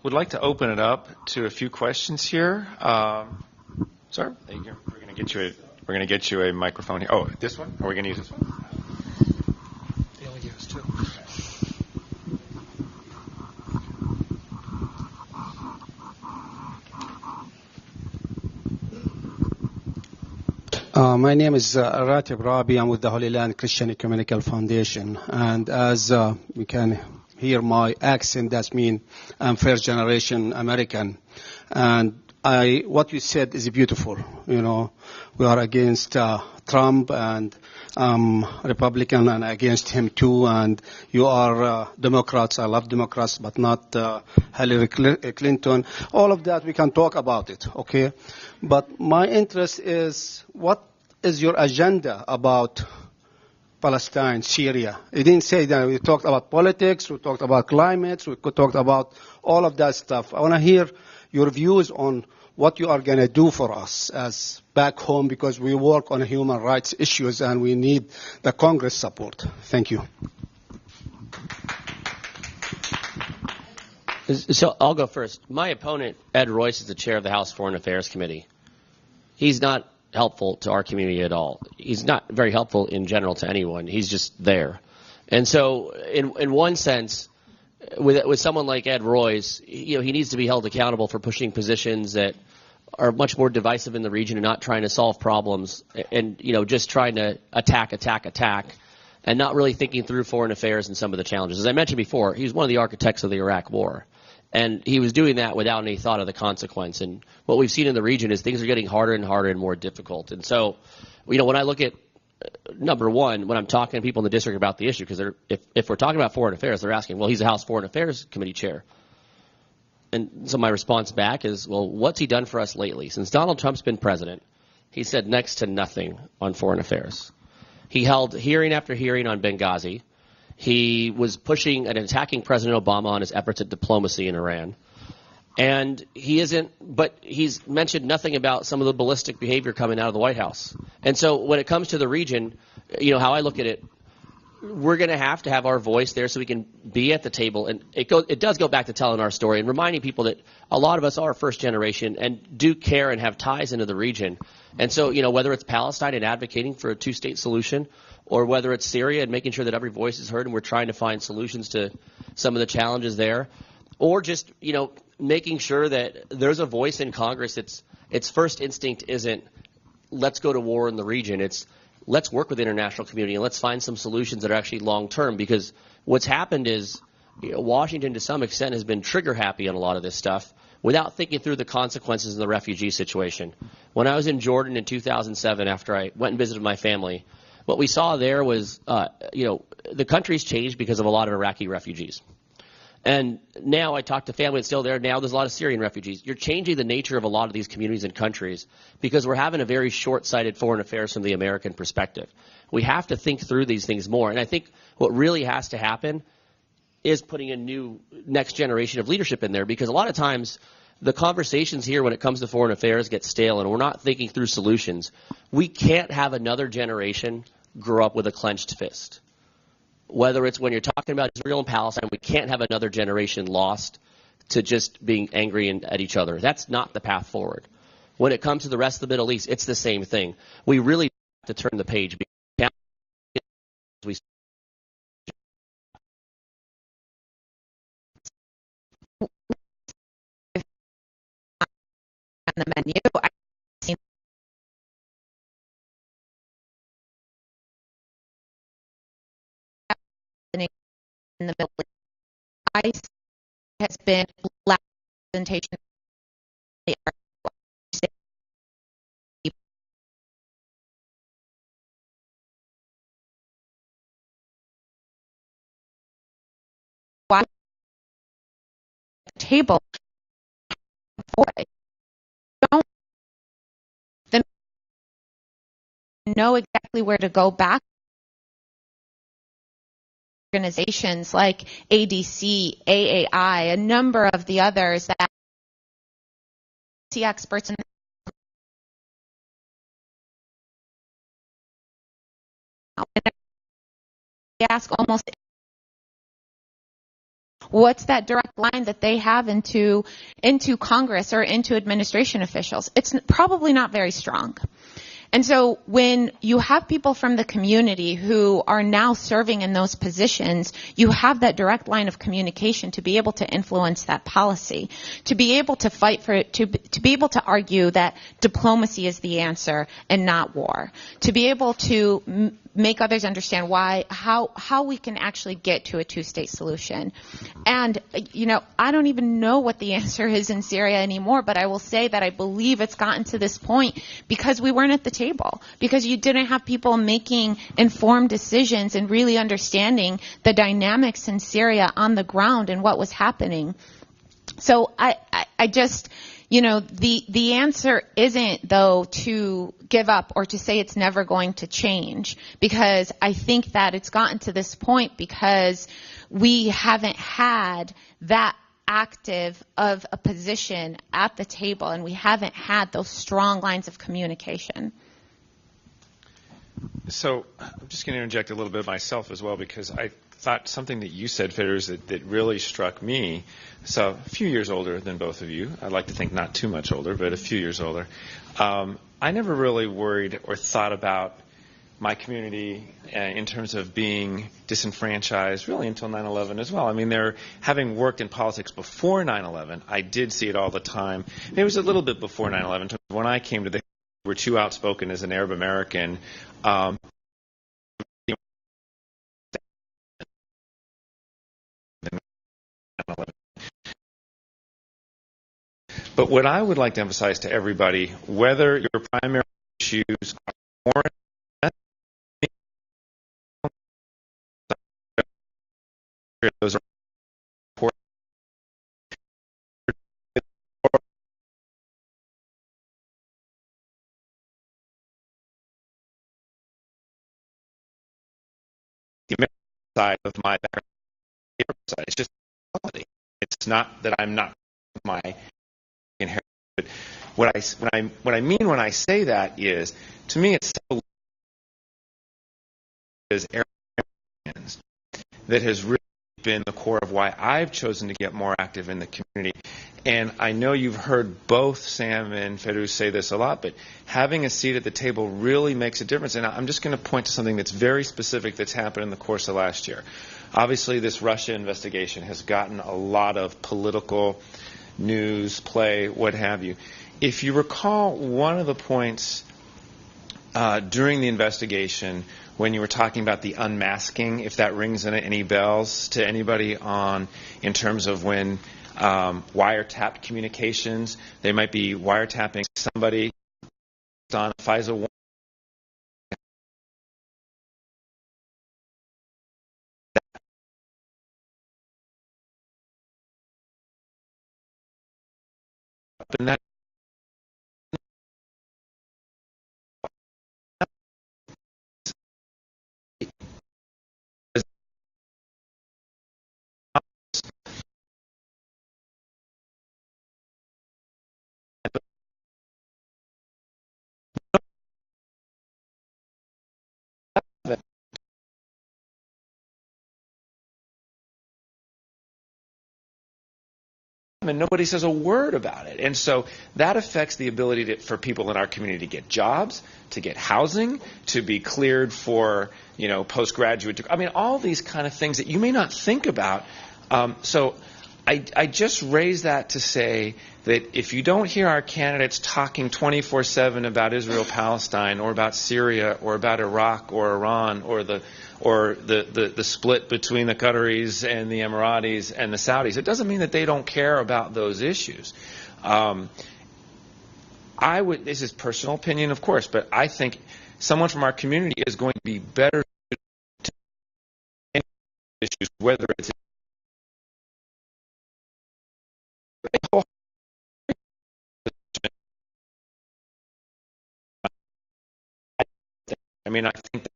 would like to open it up to a few questions here. Sir, thank you. We're going to get you a microphone here. Oh, this one? Are we going to use this one? They only gave us two. My name is Ratib Rabi. I'm with the Holy Land Christian Ecumenical Foundation. And as we can hear my accent, that means I'm first generation American. And what you said is beautiful. We are against Trump and Republican and against him too. And you are Democrats. I love Democrats, but not Hillary Clinton. All of that, we can talk about it, okay? But my interest is, what is your agenda about Palestine, Syria? You didn't say that. We talked about politics, we talked about climate, we talked about all of that stuff. I want to hear your views on what you are going to do for us as back home, because we work on human rights issues and we need the Congress support. Thank you. So I'll go first. My opponent, Ed Royce, is the chair of the House Foreign Affairs Committee. He's not helpful to our community at all. He's not very helpful in general to anyone. He's just there. And so in one sense, with someone like Ed Royce, he needs to be held accountable for pushing positions that are much more divisive in the region and not trying to solve problems and, just trying to attack, and not really thinking through foreign affairs and some of the challenges. As I mentioned before, he was one of the architects of the Iraq War. And he was doing that without any thought of the consequence. And what we've seen in the region is things are getting harder and harder and more difficult. And so, when I look at, number one, when I'm talking to people in the district about the issue, because if we're talking about foreign affairs, they're asking, well, he's a House Foreign Affairs Committee chair. And so my response back is, well, what's he done for us lately? Since Donald Trump's been president, he said next to nothing on foreign affairs. He held hearing after hearing on Benghazi. He was pushing and attacking President Obama on his efforts at diplomacy in Iran. And he's mentioned nothing about some of the ballistic behavior coming out of the White House. And so when it comes to the region, how I look at it, we're going to have our voice there so we can be at the table. And it does go back to telling our story and reminding people that a lot of us are first generation and do care and have ties into the region. And so, whether it's Palestine and advocating for a two-state solution, or whether it's Syria and making sure that every voice is heard and we're trying to find solutions to some of the challenges there, or just, making sure that there's a voice in Congress. Its first instinct isn't let's go to war in the region. It's let's work with the international community and let's find some solutions that are actually long-term, because what's happened is Washington to some extent has been trigger happy on a lot of this stuff without thinking through the consequences of the refugee situation. When I was in Jordan in 2007, after I went and visited my family, what we saw there was, the country's changed because of a lot of Iraqi refugees. And now I talk to family that's still there. Now there's a lot of Syrian refugees. You're changing the nature of a lot of these communities and countries because we're having a very short-sighted foreign affairs from the American perspective. We have to think through these things more. And I think what really has to happen is putting a new next generation of leadership in there, because a lot of times the conversations here when it comes to foreign affairs get stale and we're not thinking through solutions. We can't have another generation grow up with a clenched fist. Whether it's when you're talking about Israel and Palestine, we can't have another generation lost to just being angry at each other. That's not the path forward. When it comes to the rest of the Middle East, it's the same thing. We really have to turn the page. On the menu, I've seen in the Middle East. ICE has been last presentation. Why the table for it? Don't then know exactly where to go back. Organizations like ADC, AAI, a number of the others that see experts in they ask almost what's that direct line that they have into Congress or into administration officials? It's probably not very strong. And so when you have people from the community who are now serving in those positions, you have that direct line of communication to be able to influence that policy, to be able to fight for it, to be able to argue that diplomacy is the answer and not war, to be able to make others understand how we can actually get to a two-state solution. And, I don't even know what the answer is in Syria anymore, but I will say that I believe it's gotten to this point because we weren't at the table, because you didn't have people making informed decisions and really understanding the dynamics in Syria on the ground and what was happening. So I just, the answer isn't, though, to give up or to say it's never going to change, because I think that it's gotten to this point because we haven't had that active of a position at the table, and we haven't had those strong lines of communication. So I'm just going to interject a little bit myself as well, because I thought something that you said, Fayrouz, that really struck me. So a few years older than both of you. I'd like to think not too much older, but a few years older. I never really worried or thought about my community in terms of being disenfranchised really until 9/11 as well. I mean, having worked in politics before 9/11, I did see it all the time. It was a little bit before 9/11. When I came to the were too outspoken as an Arab American. But what I would like to emphasize to everybody, whether your primary issues are foreign, those are important. The American side of my background, it's just quality. It's not that I'm not my inheritance. But what I mean when I say that is, to me, it's as Arabs that has really been the core of why I've chosen to get more active in the community. And I know you've heard both Sam and Fayrouz say this a lot, but having a seat at the table really makes a difference. And I'm just going to point to something that's very specific that's happened in the course of last year. Obviously, this Russia investigation has gotten a lot of political news, play, what have you. If you recall, one of the points during the investigation when you were talking about the unmasking, if that rings any bells to anybody in terms of when wiretapped communications, they might be wiretapping somebody on a FISA warrant. And that and nobody says a word about it. And so that affects the ability for people in our community to get jobs, to get housing, to be cleared for, postgraduate. I mean, all these kind of things that you may not think about. So I just raise that to say that if you don't hear our candidates talking 24/7 about Israel, Palestine, or about Syria, or about Iraq, or Iran, or the split between the Qataris and the Emiratis and the Saudis, it doesn't mean that they don't care about those issues. This is personal opinion, of course, but I think someone from our community is going to be better to issues, whether it's I think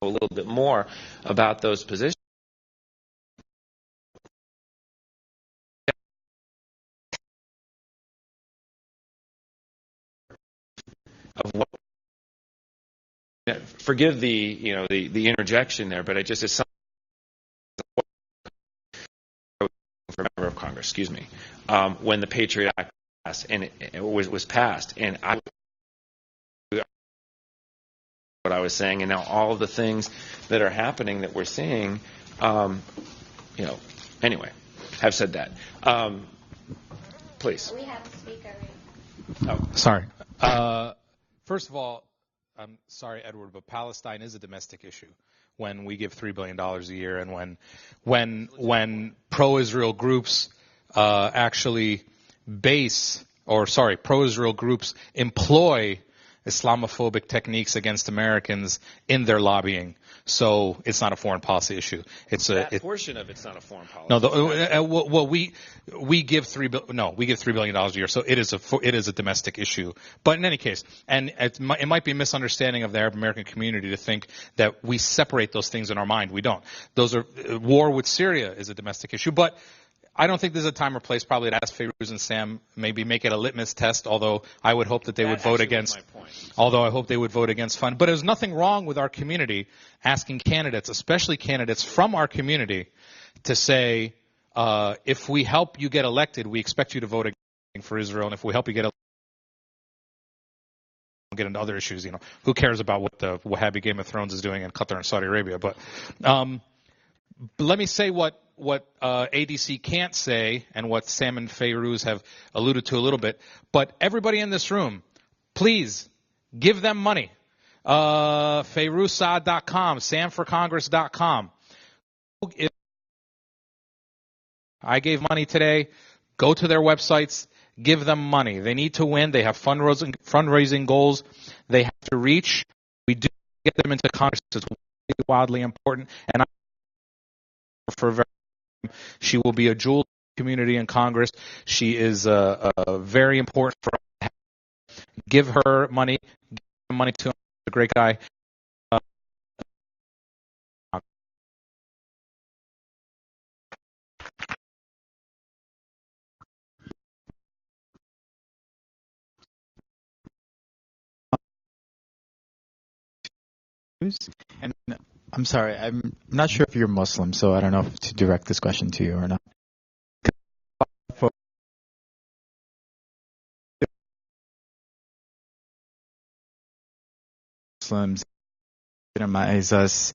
a little bit more about those positions. Of what, forgive the the interjection there, but it's something for a member of Congress. Excuse me. When the Patriot Act passed and it was passed, and what I was saying, and now all of the things that are happening that we're seeing, anyway, have said that. Please. We have a speaker. Oh, sorry. First of all, I'm sorry, Edward, but Palestine is a domestic issue. When we give $3 billion a year, and when pro-Israel groups pro-Israel groups employ Islamophobic techniques against Americans in their lobbying. So it's not a foreign policy issue. Portion of it's not a foreign policy. No, we give $3 billion a year. So it is a domestic issue. But in any case, and it might be a misunderstanding of the Arab American community to think that we separate those things in our mind. We don't. War with Syria is a domestic issue, but I don't think there's a time or place probably to ask Fayrouz and Sam, maybe make it a litmus test, although I would hope that they would vote against. Although I hope they would vote against fund. But there's nothing wrong with our community asking candidates, especially candidates from our community, to say, if we help you get elected, we expect you to vote against for Israel, and if we help you get elected, we'll get into other issues. You know, who cares about what the Wahhabi Game of Thrones is doing in Qatar and Saudi Arabia? But let me say what ADC can't say, and what Sam and Fayrouz have alluded to a little bit. But everybody in this room, please give them money. FayrouzSaad.com, SamForCongress.com. I gave money today. Go to their websites. Give them money. They need to win. They have fundraising goals they have to reach. We do get them into Congress. It's wildly important. And she will be a jewel community in Congress. She is very important for us. Give her money. Give money to him. He's a great guy. And I'm sorry, I'm not sure if you're Muslim, so I don't know if to direct this question to you or not. Muslims minimize us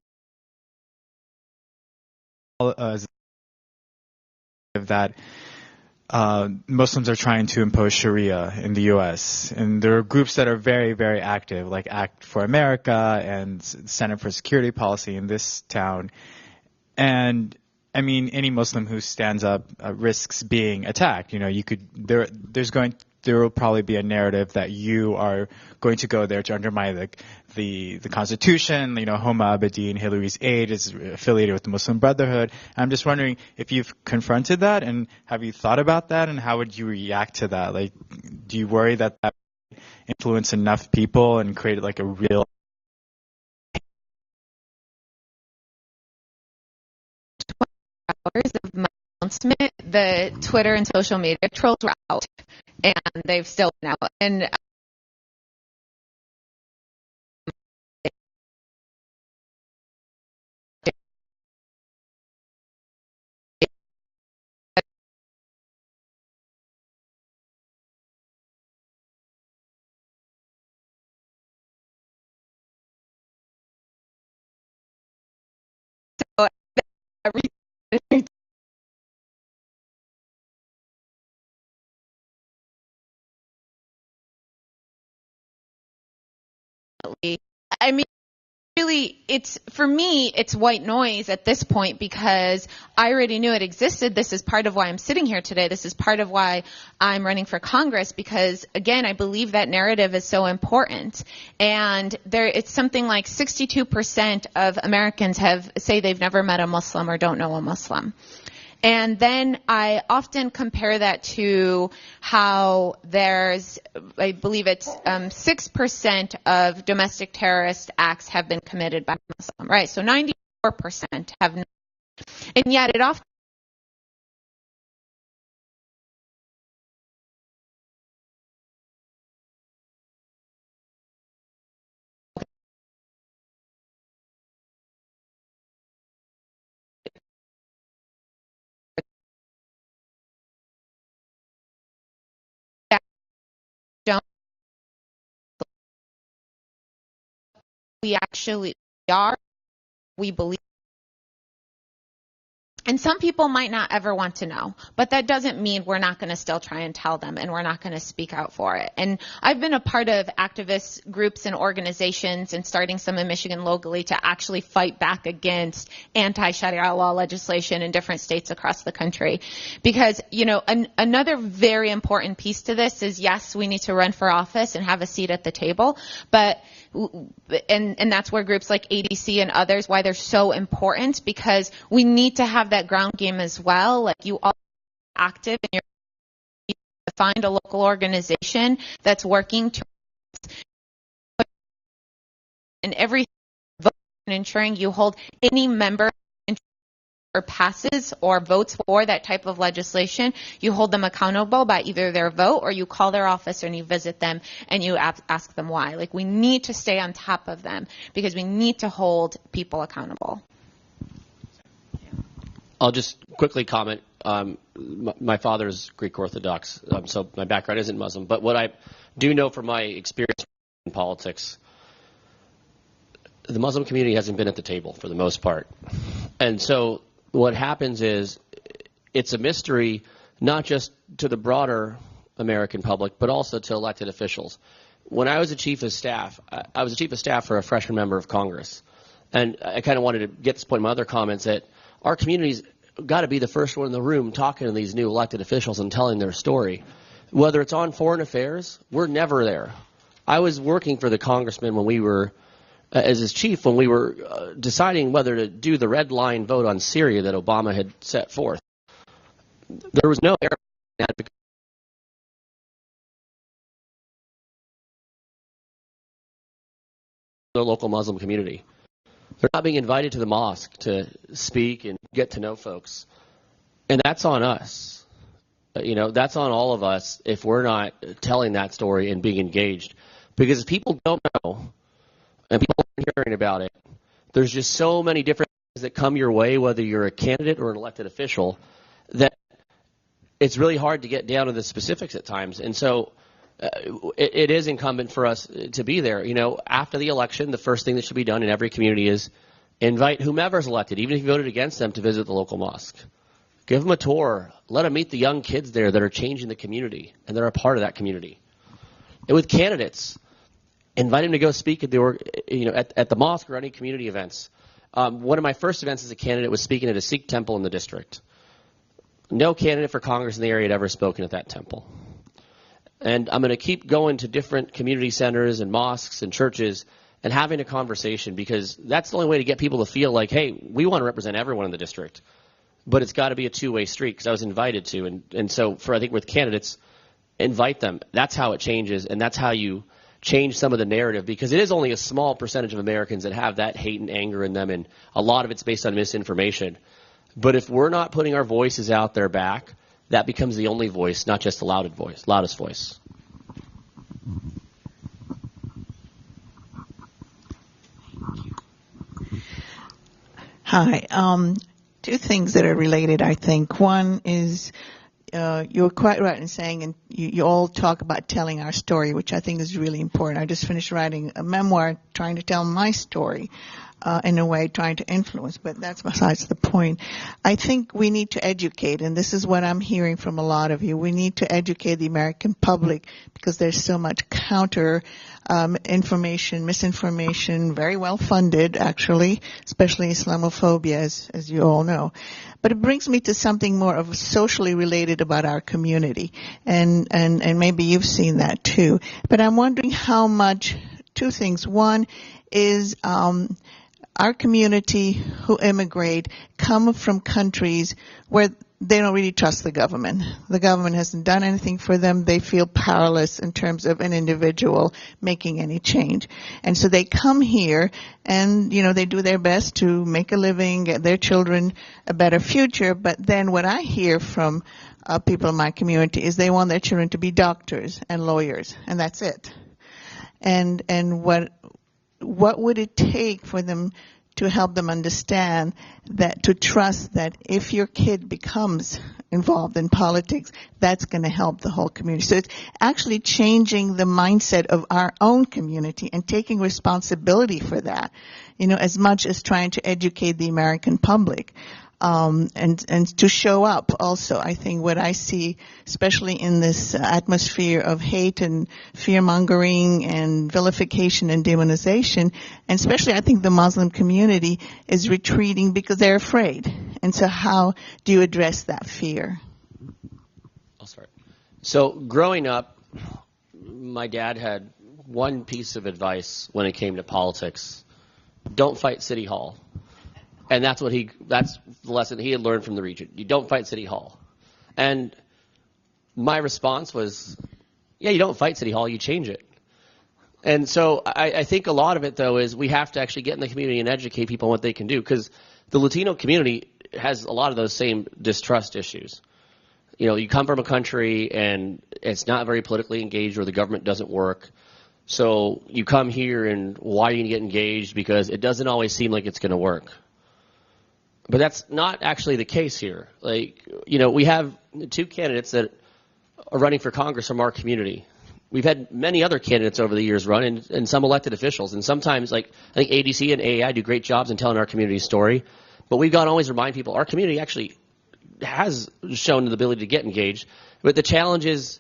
that Muslims are trying to impose Sharia in the U.S. And there are groups that are very, very active, like Act for America and Center for Security Policy in this town. And I mean, any Muslim who stands up risks being attacked. You know, there will probably be a narrative that you are going to go there to undermine the Constitution. You know, Homa Abedin, Hillary's aide, is affiliated with the Muslim Brotherhood. I'm just wondering if you've confronted that, and have you thought about that, and how would you react to that? Like, do you worry that that would influence enough people and create like a real hours of my announcement, the Twitter and social media trolls were out, and they've still been out. And so I mean, really, for me, it's white noise at this point, because I already knew it existed. This is part of why I'm sitting here today. This is part of why I'm running for Congress, because, again, I believe that narrative is so important. And it's something like 62% of Americans say they've never met a Muslim or don't know a Muslim. And then I often compare that to how I believe it's 6% of domestic terrorist acts have been committed by Muslim, right? So 94% have not. And yet it often don't. We actually are. We believe. And some people might not ever want to know, but that doesn't mean we're not going to still try and tell them, and we're not going to speak out for it. And I've been a part of activist groups and organizations, and starting some in Michigan locally, to actually fight back against anti-Sharia law legislation in different states across the country. Because, you know, another very important piece to this is, yes, we need to run for office and have a seat at the table, but and that's where groups like ADC and others, why they're so important, because we need to have that ground game as well. Like, you all are active, and you're to find a local organization that's working to and everything, and ensuring you hold any member or passes or votes for that type of legislation, you hold them accountable by either their vote or you call their office and you visit them and you ask them why. Like, we need to stay on top of them because we need to hold people accountable. I'll just quickly comment. My father is Greek Orthodox, so my background isn't Muslim. But what I do know from my experience in politics, the Muslim community hasn't been at the table for the most part. And so what happens is it's a mystery not just to the broader American public, but also to elected officials. When I was a chief of staff, I was a chief of staff for a freshman member of Congress. And I kind of wanted to get this point in my other comments that our community's got to be the first one in the room talking to these new elected officials and telling their story. Whether it's on foreign affairs, we're never there. I was working for the congressman when we were as his chief when we were deciding whether to do the red line vote on Syria that Obama had set forth. There was no Arab advocate. The local Muslim community. They're not being invited to the mosque to speak and get to know folks. And that's on us. That's on all of us if we're not telling that story and being engaged. Because if people don't know, and people aren't hearing about it, there's just so many different things that come your way, whether you're a candidate or an elected official, that it's really hard to get down to the specifics at times. And so it is incumbent for us to be there. After the election, the first thing that should be done in every community is invite whomever's elected, even if you voted against them, to visit the local mosque. Give them a tour. Let them meet the young kids there that are changing the community, and they're a part of that community. And with candidates, invite them to go speak at the mosque or any community events. One of my first events as a candidate was speaking at a Sikh temple in the district. No candidate for Congress in the area had ever spoken at that temple. And I'm going to keep going to different community centers and mosques and churches and having a conversation, because that's the only way to get people to feel like, hey, we want to represent everyone in the district. But it's got to be a two-way street, because I was invited to. And so I think with candidates, invite them. That's how it changes, and that's how you change some of the narrative, because it is only a small percentage of Americans that have that hate and anger in them, and a lot of it's based on misinformation. But if we're not putting our voices out there back, that becomes the only voice, not just the loudest voice. Hi. Two things that are related, I think. One is you're quite right in saying, and you all talk about telling our story, which I think is really important. I just finished writing a memoir trying to tell my story. In a way, trying to influence, but that's besides the point. I think we need to educate, and this is what I'm hearing from a lot of you. We need to educate the American public, because there's so much counter information, misinformation, very well funded, actually, especially Islamophobia, as you all know. But it brings me to something more of socially related about our community, and maybe you've seen that too. But I'm wondering how much. Two things. One is our community who immigrate come from countries where they don't really trust the government. The government hasn't done anything for them. They feel powerless in terms of an individual making any change. And so they come here and, they do their best to make a living, get their children a better future. But then what I hear from people in my community is they want their children to be doctors and lawyers, and that's it. And what would it take for them to help them understand that, to trust that if your kid becomes involved in politics, that's going to help the whole community. So it's actually changing the mindset of our own community and taking responsibility for that, as much as trying to educate the American public. And to show up also. I think what I see, especially in this atmosphere of hate and fear-mongering and vilification and demonization, and especially I think the Muslim community is retreating because they're afraid. And so how do you address that fear? I'll start. So growing up, my dad had one piece of advice when it came to politics: don't fight City Hall. And that's the lesson he had learned from the region. You don't fight City Hall. And my response was, yeah, you don't fight City Hall, you change it. And so I think a lot of it, though, is we have to actually get in the community and educate people on what they can do. Because the Latino community has a lot of those same distrust issues. You know, you come from a country and it's not very politically engaged, or the government doesn't work. So you come here, and why are you going to get engaged? Because it doesn't always seem like it's going to work. But that's not actually the case here. Like, you know, we have 2 candidates that are running for Congress from our community. We've had many other candidates over the years run, and some elected officials. And sometimes, like, I think ADC and AAI do great jobs in telling our community story. But we've got to always remind people our community actually has shown the ability to get engaged. But the challenge is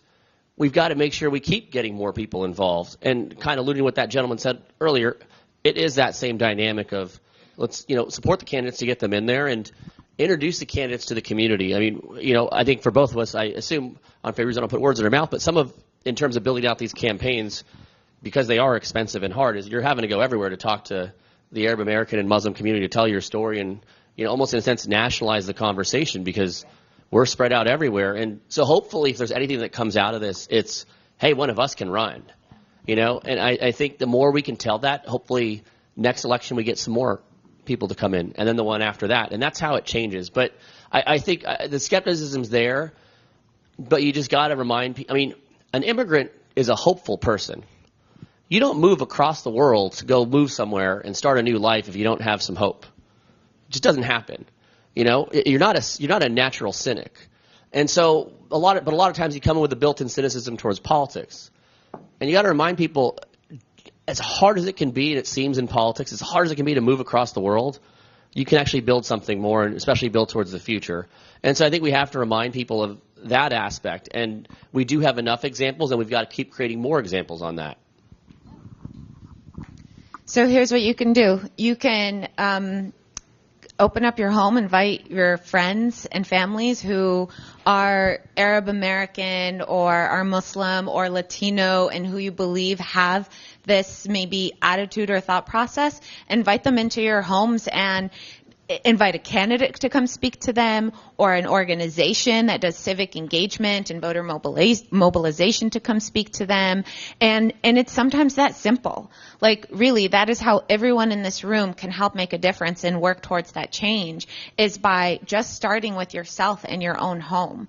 we've got to make sure we keep getting more people involved. And kind of alluding to what that gentleman said earlier, it is that same dynamic of let's, you know, support the candidates to get them in there and introduce the candidates to the community. I mean, you know, I think for both of us, I assume on Fayrouz, I don't put words in her mouth, but some of, in terms of building out these campaigns, because they are expensive and hard, is you're having to go everywhere to talk to the Arab American and Muslim community to tell your story and, you know, almost in a sense nationalize the conversation because we're spread out everywhere. And so hopefully if there's anything that comes out of this, it's, hey, one of us can run, you know. And I think the more we can tell that, hopefully next election we get some more people to come in, and then the one after that. And that's how it changes. But I think the skepticism's there, but you just got to remind people. I mean, an immigrant is a hopeful person. You don't move across the world to go move somewhere and start a new life if you don't have some hope. It just doesn't happen. You know, you're not a natural cynic. And so a lot of times you come in with a built-in cynicism towards politics. And you got to remind people, as hard as it can be, and it seems in politics, as hard as it can be to move across the world, you can actually build something more, and especially build towards the future. And so I think we have to remind people of that aspect. And we do have enough examples, and we've got to keep creating more examples on that. So here's what you can do. You can open up your home, invite your friends and families who are Arab American or are Muslim or Latino and who you believe have this maybe attitude or thought process. Invite them into your homes and invite a candidate to come speak to them, or an organization that does civic engagement and voter mobilization to come speak to them. And it's sometimes that simple. Like, really, that is how everyone in this room can help make a difference and work towards that change, is by just starting with yourself in your own home.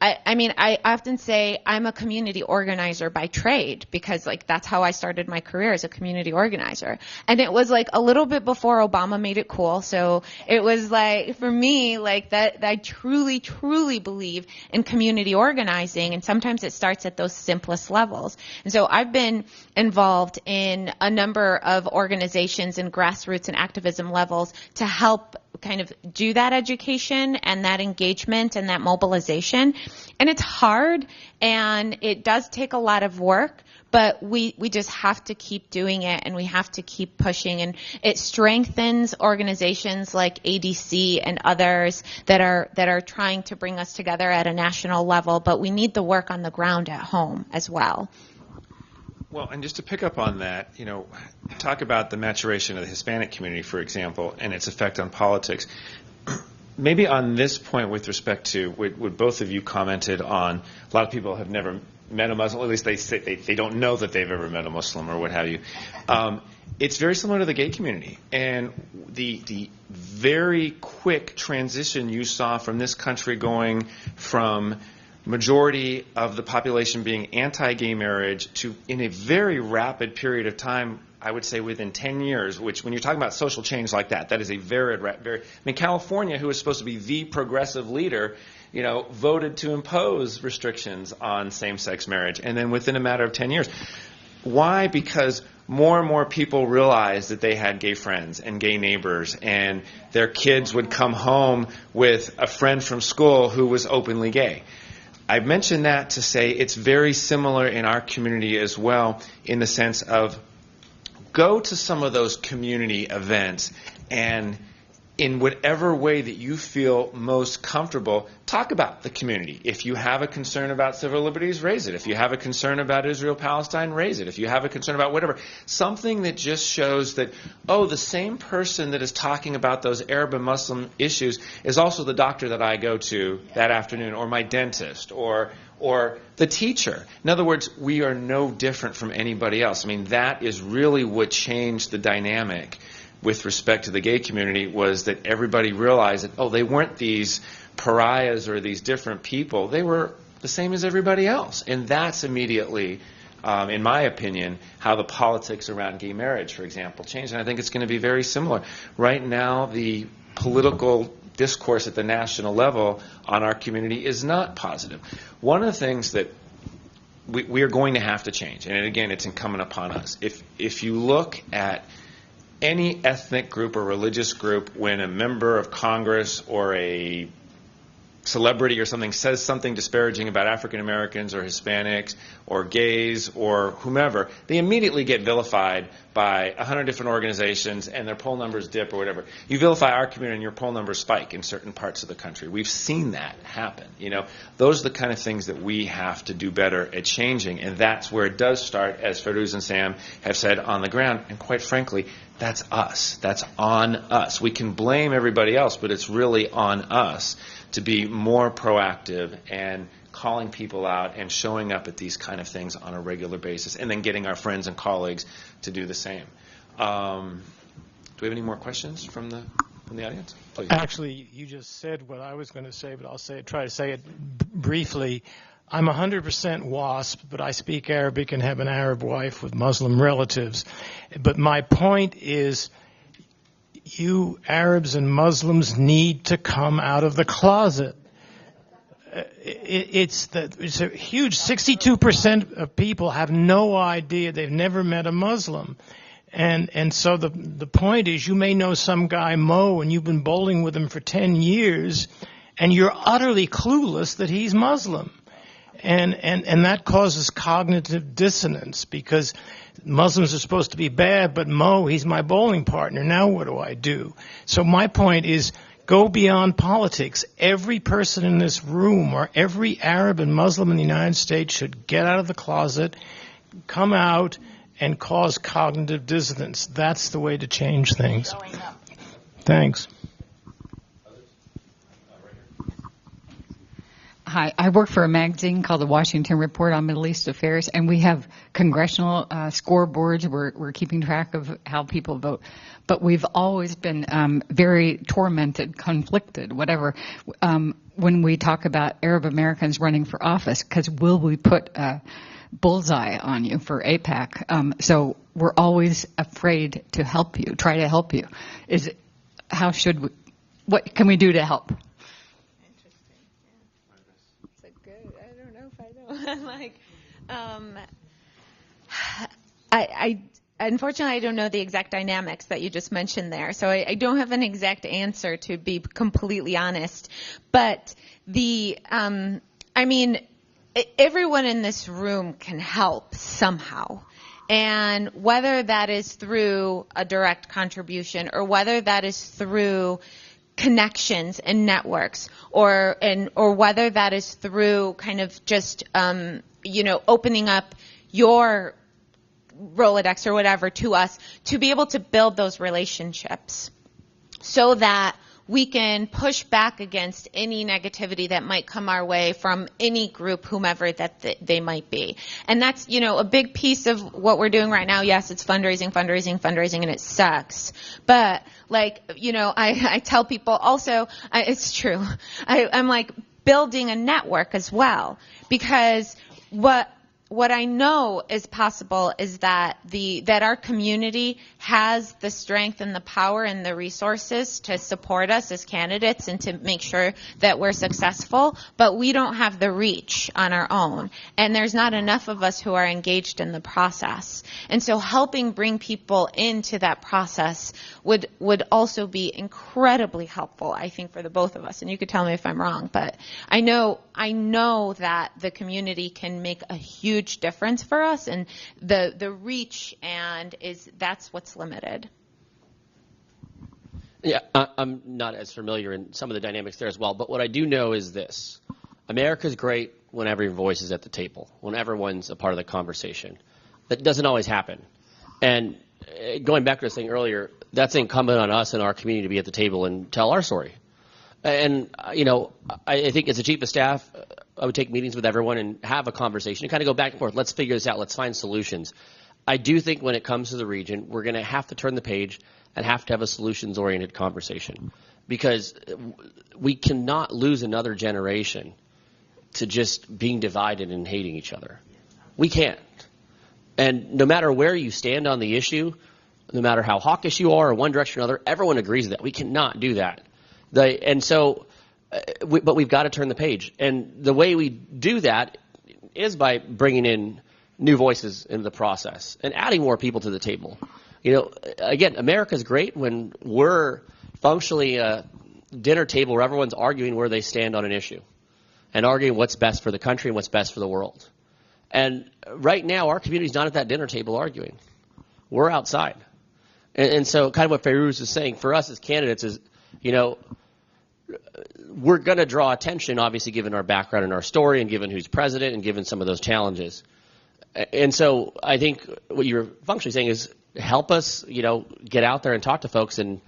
I mean, I often say I'm a community organizer by trade, because like that's how I started my career, as a community organizer. And it was like a little bit before Obama made it cool. So it was like, for me, like that I truly, truly believe in community organizing. And sometimes it starts at those simplest levels. And so I've been involved in a number of organizations and grassroots and activism levels to help kind of do that education and that engagement and that mobilization. And it's hard, and it does take a lot of work, but we just have to keep doing it, and we have to keep pushing. And it strengthens organizations like ADC and others that are trying to bring us together at a national level, but we need the work on the ground at home as well. Well, and just to pick up on that, you know, talk about the maturation of the Hispanic community, for example, and its effect on politics. Maybe on this point, with respect to what both of you commented on, a lot of people have never met a Muslim, at least they say they don't know that they've ever met a Muslim or what have you. It's very similar to the gay community, and the very quick transition you saw from this country going from majority of the population being anti-gay marriage to, in a very rapid period of time, I would say within 10 years, which when you're talking about social change like that, that is a very, I mean, California, who was supposed to be the progressive leader, you know, voted to impose restrictions on same-sex marriage, and then within a matter of 10 years. Why? Because more and more people realized that they had gay friends and gay neighbors, and their kids would come home with a friend from school who was openly gay. I mentioned that to say it's very similar in our community as well, in the sense of go to some of those community events and in whatever way that you feel most comfortable, talk about the community. If you have a concern about civil liberties, raise it. If you have a concern about Israel-Palestine, raise it. If you have a concern about whatever, something that just shows that, oh, the same person that is talking about those Arab and Muslim issues is also the doctor that I go to that afternoon, or my dentist, or the teacher. In other words, we are no different from anybody else. I mean, that is really what changed the dynamic with respect to the gay community was that everybody realized that, oh, they weren't these pariahs or these different people. They were the same as everybody else. And that's immediately, in my opinion, how the politics around gay marriage, for example, changed. And I think it's going to be very similar. Right now, the political discourse at the national level on our community is not positive. One of the things that we are going to have to change, and again, it's incumbent upon us. If you look at any ethnic group or religious group, when a member of Congress or a celebrity or something says something disparaging about African Americans or Hispanics or gays or whomever, they immediately get vilified by 100 different organizations and their poll numbers dip or whatever. You vilify our community and your poll numbers spike in certain parts of the country. We've seen that happen. You know, those are the kind of things that we have to do better at changing, and that's where it does start, as Fayrouz and Sam have said, on the ground. And quite frankly, that's us. That's on us. We can blame everybody else, but it's really on us to be more proactive and calling people out and showing up at these kind of things on a regular basis, and then getting our friends and colleagues to do the same. Do we have any more questions from the audience? Please. Actually, you just said what I was going to say, but I'll try to say it briefly. I'm 100% WASP, but I speak Arabic and have an Arab wife with Muslim relatives. But my point is, you Arabs and Muslims need to come out of the closet. It's a huge 62% of people have no idea. They've never met a Muslim. And so the point is, you may know some guy, Mo, and you've been bowling with him for 10 years, and you're utterly clueless that he's Muslim. And that causes cognitive dissonance, because Muslims are supposed to be bad, but Mo, he's my bowling partner. Now what do I do? So my point is, go beyond politics. Every person in this room, or every Arab and Muslim in the United States, should get out of the closet, come out, and cause cognitive dissonance. That's the way to change things. Thanks. Hi, I work for a magazine called the Washington Report on Middle East Affairs, and we have congressional scoreboards. We're keeping track of how people vote. But we've always been very tormented, conflicted, whatever, when we talk about Arab Americans running for office, because will we put a bullseye on you for AIPAC? So we're always afraid to help you, try to help you. What can we do to help? I unfortunately, I don't know the exact dynamics that you just mentioned there, so I don't have an exact answer, to be completely honest. But everyone in this room can help somehow. And whether that is through a direct contribution, or whether that is through connections and networks, or whether that is through kind of just opening up your Rolodex or whatever to us, to be able to build those relationships so that we can push back against any negativity that might come our way from any group, whomever that they might be. And that's, a big piece of what we're doing right now. Yes, it's fundraising, and it sucks. But I tell people also, it's true. I'm like building a network as well, because what I know is possible is that our community has the strength and the power and the resources to support us as candidates and to make sure that we're successful, but we don't have the reach on our own. And there's not enough of us who are engaged in the process. And so helping bring people into that process would also be incredibly helpful, I think, for the both of us. And you could tell me if I'm wrong, but I know that the community can make a huge difference for us, and the reach that's what's limited. Yeah, I'm not as familiar in some of the dynamics there as well, but what I do know is this: America's great when every voice is at the table, when everyone's a part of the conversation. That doesn't always happen. And going back to the thing earlier, that's incumbent on us and our community to be at the table and tell our story. And, I think as a chief of staff, I would take meetings with everyone and have a conversation and kind of go back and forth. Let's figure this out. Let's find solutions. I do think when it comes to the region, we're going to have to turn the page and have to have a solutions-oriented conversation, because we cannot lose another generation to just being divided and hating each other. We can't. And no matter where you stand on the issue, no matter how hawkish you are in one direction or another, everyone agrees that we cannot do that. But we've got to turn the page. And the way we do that is by bringing in new voices into the process and adding more people to the table. Again, America's great when we're functionally a dinner table where everyone's arguing where they stand on an issue and arguing what's best for the country and what's best for the world. And right now, our community's not at that dinner table arguing. We're outside. And so kind of what Fayrouz is saying for us as candidates is, we're going to draw attention, obviously, given our background and our story and given who's president and given some of those challenges. And so I think what you're functionally saying is help us, get out there and talk to folks and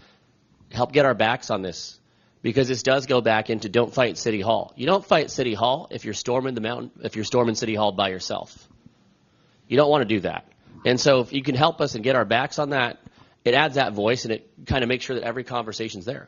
help get our backs on this, because this does go back into don't fight City Hall. You don't fight City Hall if you're storming the mountain, if you're storming City Hall by yourself. You don't want to do that. And so if you can help us and get our backs on that, it adds that voice and it kind of makes sure that every conversation's there.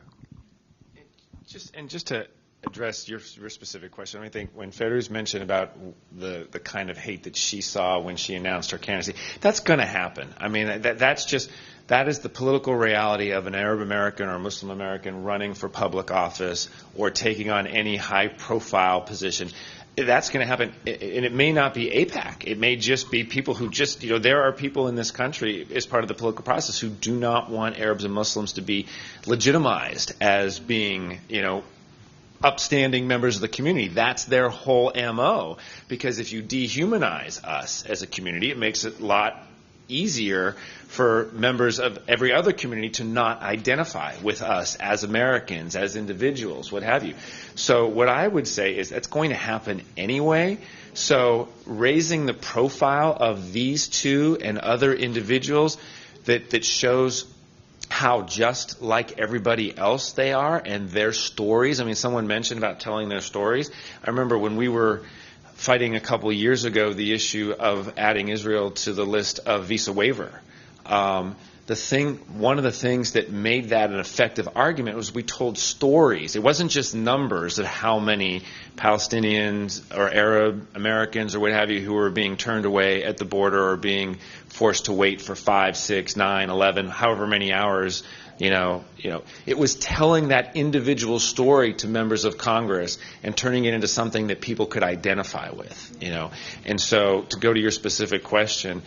Just to address your specific question, I think when Fayrouz mentioned about the kind of hate that she saw when she announced her candidacy, that's going to happen. I mean, that is the political reality of an Arab American or Muslim American running for public office or taking on any high-profile position. That's going to happen, and it may not be AIPAC. It may just be people who just, there are people in this country as part of the political process who do not want Arabs and Muslims to be legitimized as being, upstanding members of the community. That's their whole MO, because if you dehumanize us as a community, it makes it a lot easier for members of every other community to not identify with us as Americans, as individuals, what have you. So what I would say is that's going to happen anyway. So raising the profile of these two and other individuals that shows how just like everybody else they are and their stories. I mean, someone mentioned about telling their stories. I remember when we were fighting a couple of years ago the issue of adding Israel to the list of visa waiver. One of the things that made that an effective argument was we told stories. It wasn't just numbers of how many Palestinians or Arab Americans or what have you who were being turned away at the border or being forced to wait for 5, 6, 9, 11, however many hours. It was telling that individual story to members of Congress and turning it into something that people could identify with. And so to go to your specific question,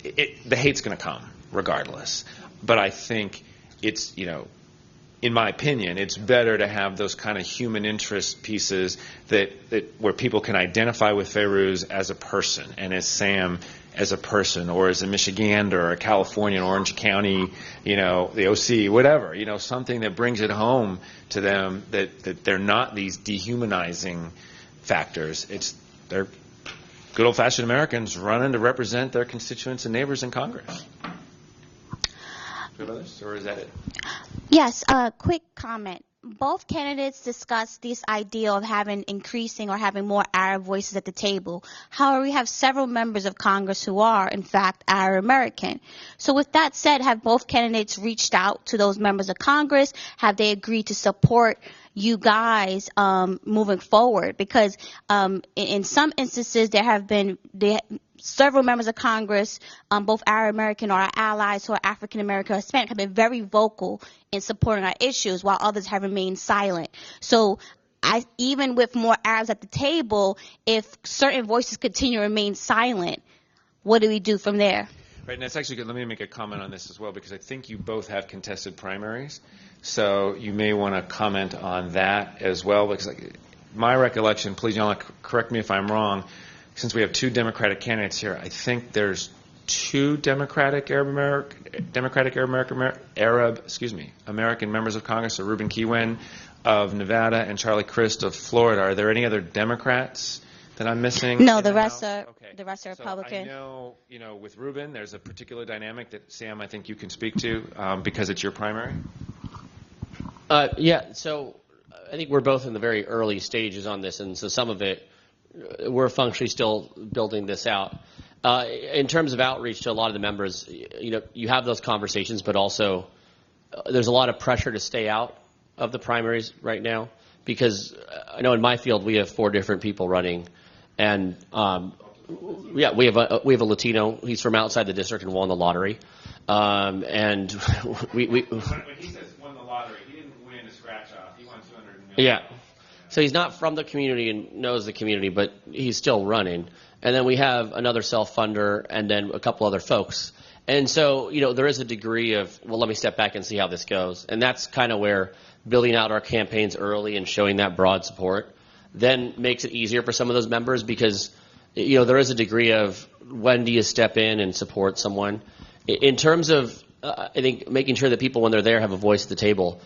the hate's going to come regardless. But I think it's, in my opinion, it's better to have those kind of human interest pieces that where people can identify with Fayrouz as a person and as Sam as a person, or as a Michigander or a Californian, Orange County, the OC, whatever, something that brings it home to them that they're not these dehumanizing factors. They're good old-fashioned Americans running to represent their constituents and neighbors in Congress. Do you have others, or is that it? Yes, a quick comment. Both candidates discussed this idea of having more Arab voices at the table. However, we have several members of Congress who are, in fact, Arab American. So with that said, have both candidates reached out to those members of Congress? Have they agreed to support you guys moving forward? Because in some instances, there have been several members of Congress, both Arab American or our allies who are African American or Hispanic, have been very vocal in supporting our issues, while others have remained silent. So even with more Arabs at the table, if certain voices continue to remain silent, what do we do from there? Right, and that's actually good. Let me make a comment on this as well, because I think you both have contested primaries. So you may want to comment on that as well, because my recollection, please, y'all correct me if I'm wrong, since we have two Democratic candidates here, I think there's two Democratic American members of Congress, so Ruben Kihuen of Nevada and Charlie Crist of Florida. Are there any other Democrats that I'm missing? No, the rest are Republican. So I know, with Ruben, there's a particular dynamic that, Sam, I think you can speak to because it's your primary. So I think we're both in the very early stages on this, and so some of it, we're functionally still building this out. In terms of outreach to a lot of the members, you have those conversations, but also there's a lot of pressure to stay out of the primaries right now because I know in my field we have 4 different people running, and we have a Latino. He's from outside the district and won the lottery, and we. When he says won the lottery, he didn't win a scratch off. He won $200 million. Yeah. So he's not from the community and knows the community, but he's still running. And then we have another self-funder and then a couple other folks. And so, there is a degree of, well, let me step back and see how this goes. And that's kind of where building out our campaigns early and showing that broad support then makes it easier for some of those members because, there is a degree of when do you step in and support someone. In terms of, I think, making sure that people, when they're there, have a voice at the table,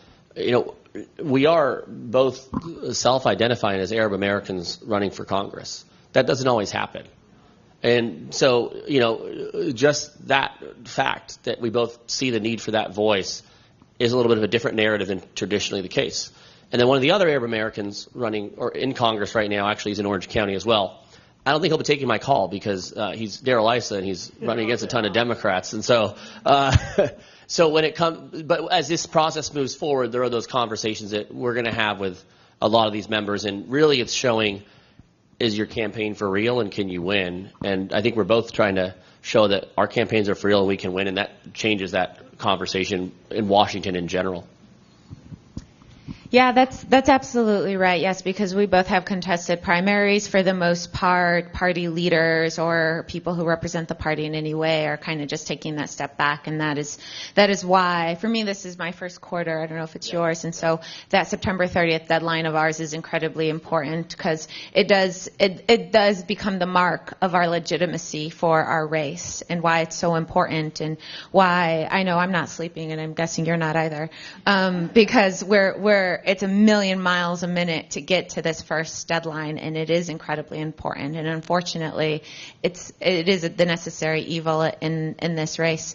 we are both self-identifying as Arab Americans running for Congress. That doesn't always happen. And so, just that fact that we both see the need for that voice is a little bit of a different narrative than traditionally the case. And then one of the other Arab Americans running or in Congress right now actually is in Orange County as well. I don't think he'll be taking my call because he's Darrell Issa and he's running against a ton of Democrats. And so, so when it comes, but as this process moves forward, there are those conversations that we're going to have with a lot of these members. And really it's showing, is your campaign for real and can you win? And I think we're both trying to show that our campaigns are for real and we can win. And that changes that conversation in Washington in general. Yeah, that's absolutely right. Yes, because we both have contested primaries. For the most part, party leaders or people who represent the party in any way are kind of just taking that step back, and that is why, for me, this is my first quarter. I don't know if it's yours, and so that September 30th deadline of ours is incredibly important because it does become the mark of our legitimacy for our race and why it's so important and why I know I'm not sleeping and I'm guessing you're not either, because it's a million miles a minute to get to this first deadline, and it is incredibly important. And unfortunately, it is the necessary evil in this race.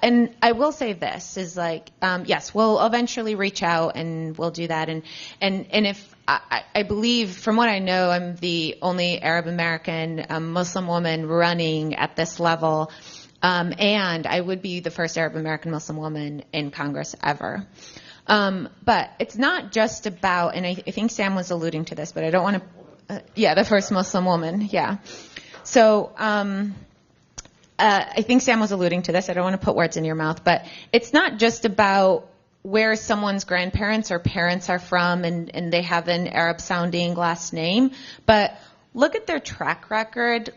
And I will say this is yes, we'll eventually reach out and we'll do that. And if I believe, from what I know, I'm the only Arab American Muslim woman running at this level, and I would be the first Arab American Muslim woman in Congress ever. But it's not just about, and I think Sam was alluding to this, but I don't want to, the first Muslim woman, yeah. So I think Sam was alluding to this. I don't want to put words in your mouth, but it's not just about where someone's grandparents or parents are from and they have an Arab-sounding last name, but look at their track record,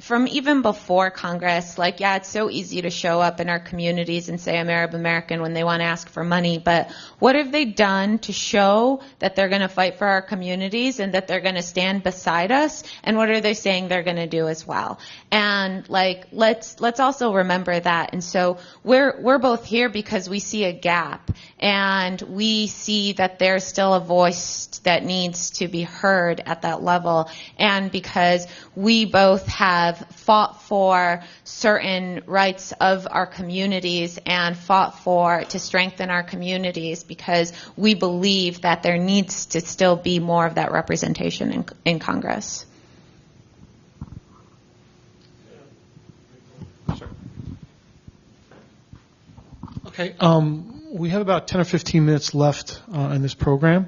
from even before Congress. It's so easy to show up in our communities and say I'm Arab American when they want to ask for money, but what have they done to show that they're going to fight for our communities and that they're going to stand beside us? And what are they saying they're going to do as well? And let's also remember that. And so we're both here because we see a gap and we see that there's still a voice that needs to be heard at that level. And because we both have fought for certain rights of our communities and fought to strengthen our communities because we believe that there needs to still be more of that representation in Congress. Okay, we have about 10 or 15 minutes left in this program.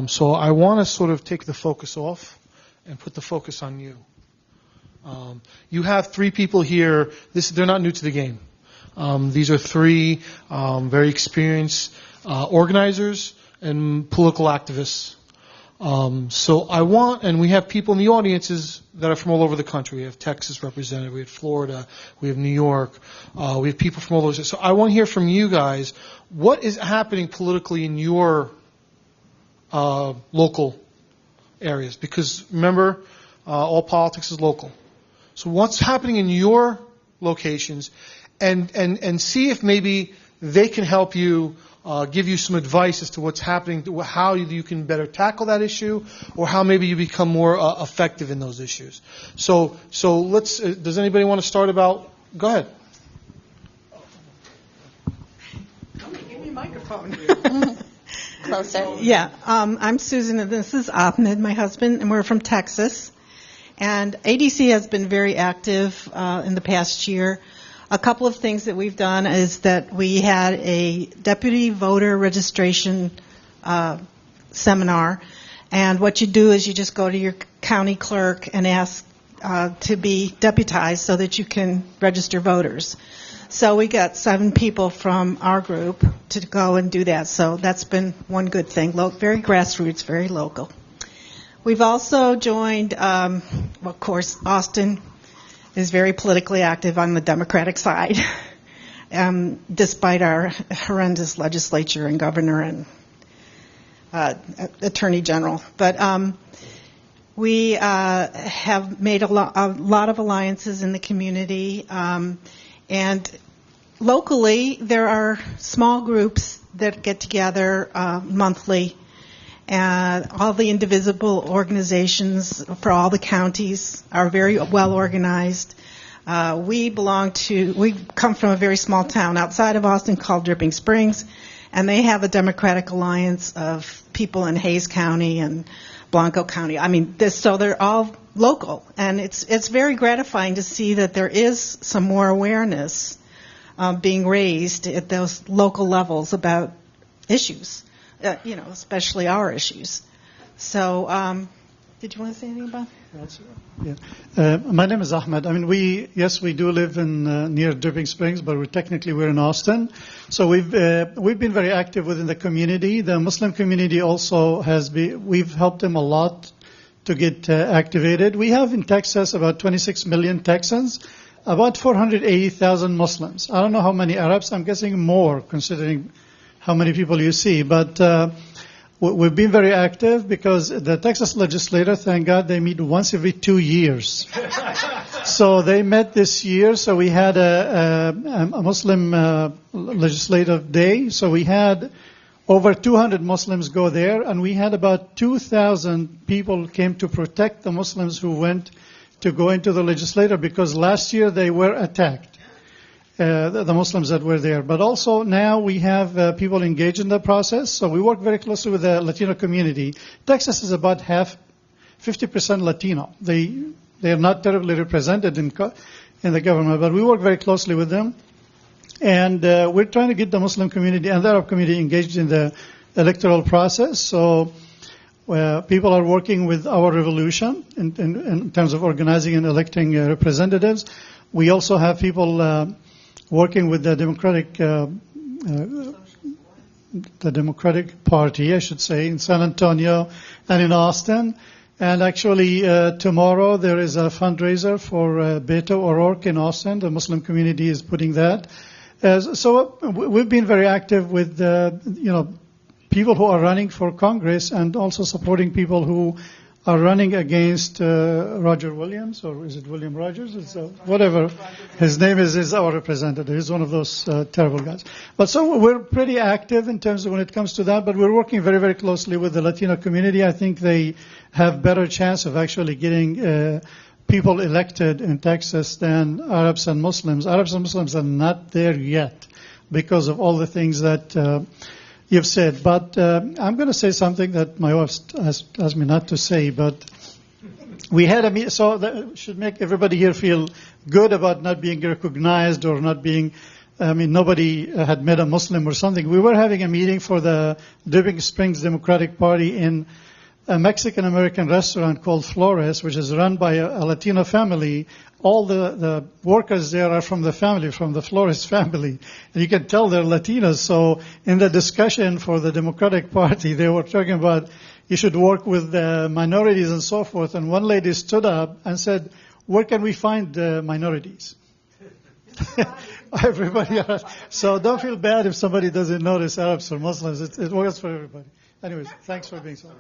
So I want to sort of take the focus off and put the focus on you. You have 3 people here. They're not new to the game. These are 3 very experienced organizers and political activists. So I want, and we have people in the audiences that are from all over the country. We have Texas represented, we have Florida, we have New York, we have people from all over. So I want to hear from you guys, what is happening politically in your local areas? Because remember, all politics is local. So what's happening in your locations, and see if maybe they can help you, give you some advice as to what's happening, how you can better tackle that issue, or how maybe you become more effective in those issues. So let's. Does anybody want to start about? Go ahead. Give me a microphone. Closer. Yeah, I'm Susan, and this is Ahmed, my husband, and we're from Texas. And ADC has been very active in the past year. A couple of things that we've done is that we had a deputy voter registration seminar. And what you do is you just go to your county clerk and ask to be deputized so that you can register voters. So we got 7 people from our group to go and do that. So that's been one good thing. Very grassroots, very local. We've also joined, of course, Austin is very politically active on the Democratic side, despite our horrendous legislature and governor and attorney general. But we have made a lot of alliances in the community. And locally, there are small groups that get together monthly. And all the indivisible organizations for all the counties are very well organized. We come from a very small town outside of Austin called Dripping Springs, and they have a Democratic alliance of people in Hayes County and Blanco County. I mean, so they're all local, and it's very gratifying to see that there is some more awareness being raised at those local levels about issues. Especially our issues. So, did you want to say anything about that? Yeah. My name is Ahmed. I mean, we do live in near Dripping Springs, but we're in Austin. So we've been very active within the community. The Muslim community also we've helped them a lot to get activated. We have in Texas about 26 million Texans, about 480,000 Muslims. I don't know how many Arabs. I'm guessing more, considering how many people you see. But we've been very active because the Texas legislature, thank God, they meet once every 2 years. So they met this year. So we had a Muslim legislative day. So we had over 200 Muslims go there, and we had about 2,000 people came to protect the Muslims who went to go into the legislature, because last year they were attacked. The Muslims that were there. But also now we have people engaged in the process. So we work very closely with the Latino community. Texas is about 50% Latino. They are not terribly represented in the government, but we work very closely with them. And we're trying to get the Muslim community and the Arab community engaged in the electoral process. So people are working with our revolution in terms of organizing and electing representatives. We also have people working with the Democratic Party, I should say, in San Antonio and in Austin. And actually, tomorrow there is a fundraiser for Beto O'Rourke in Austin. The Muslim community is putting that. So we've been very active with, people who are running for Congress, and also supporting people who are running against Roger Williams, or is it William Rogers? It's, whatever his name is our representative. He's one of those terrible guys. But so we're pretty active in terms of when it comes to that, but we're working very, very closely with the Latino community. I think they have better chance of actually getting people elected in Texas than Arabs and Muslims. Arabs and Muslims are not there yet because of all the things that you've said. But I'm going to say something that my wife asked me not to say, but we had a meeting, so that should make everybody here feel good about not being recognized or not being, nobody had met a Muslim or something. We were having a meeting for the Dripping Springs Democratic Party in a Mexican-American restaurant called Flores, which is run by a Latino family. All the workers there are from the family, from the Flores family. And you can tell they're Latinos. So in the discussion for the Democratic Party, they were talking about you should work with the minorities and so forth. And one lady stood up and said, where can we find the minorities? Everybody else. So don't feel bad if somebody doesn't notice Arabs or Muslims. It works for everybody. Anyways, thanks for being so.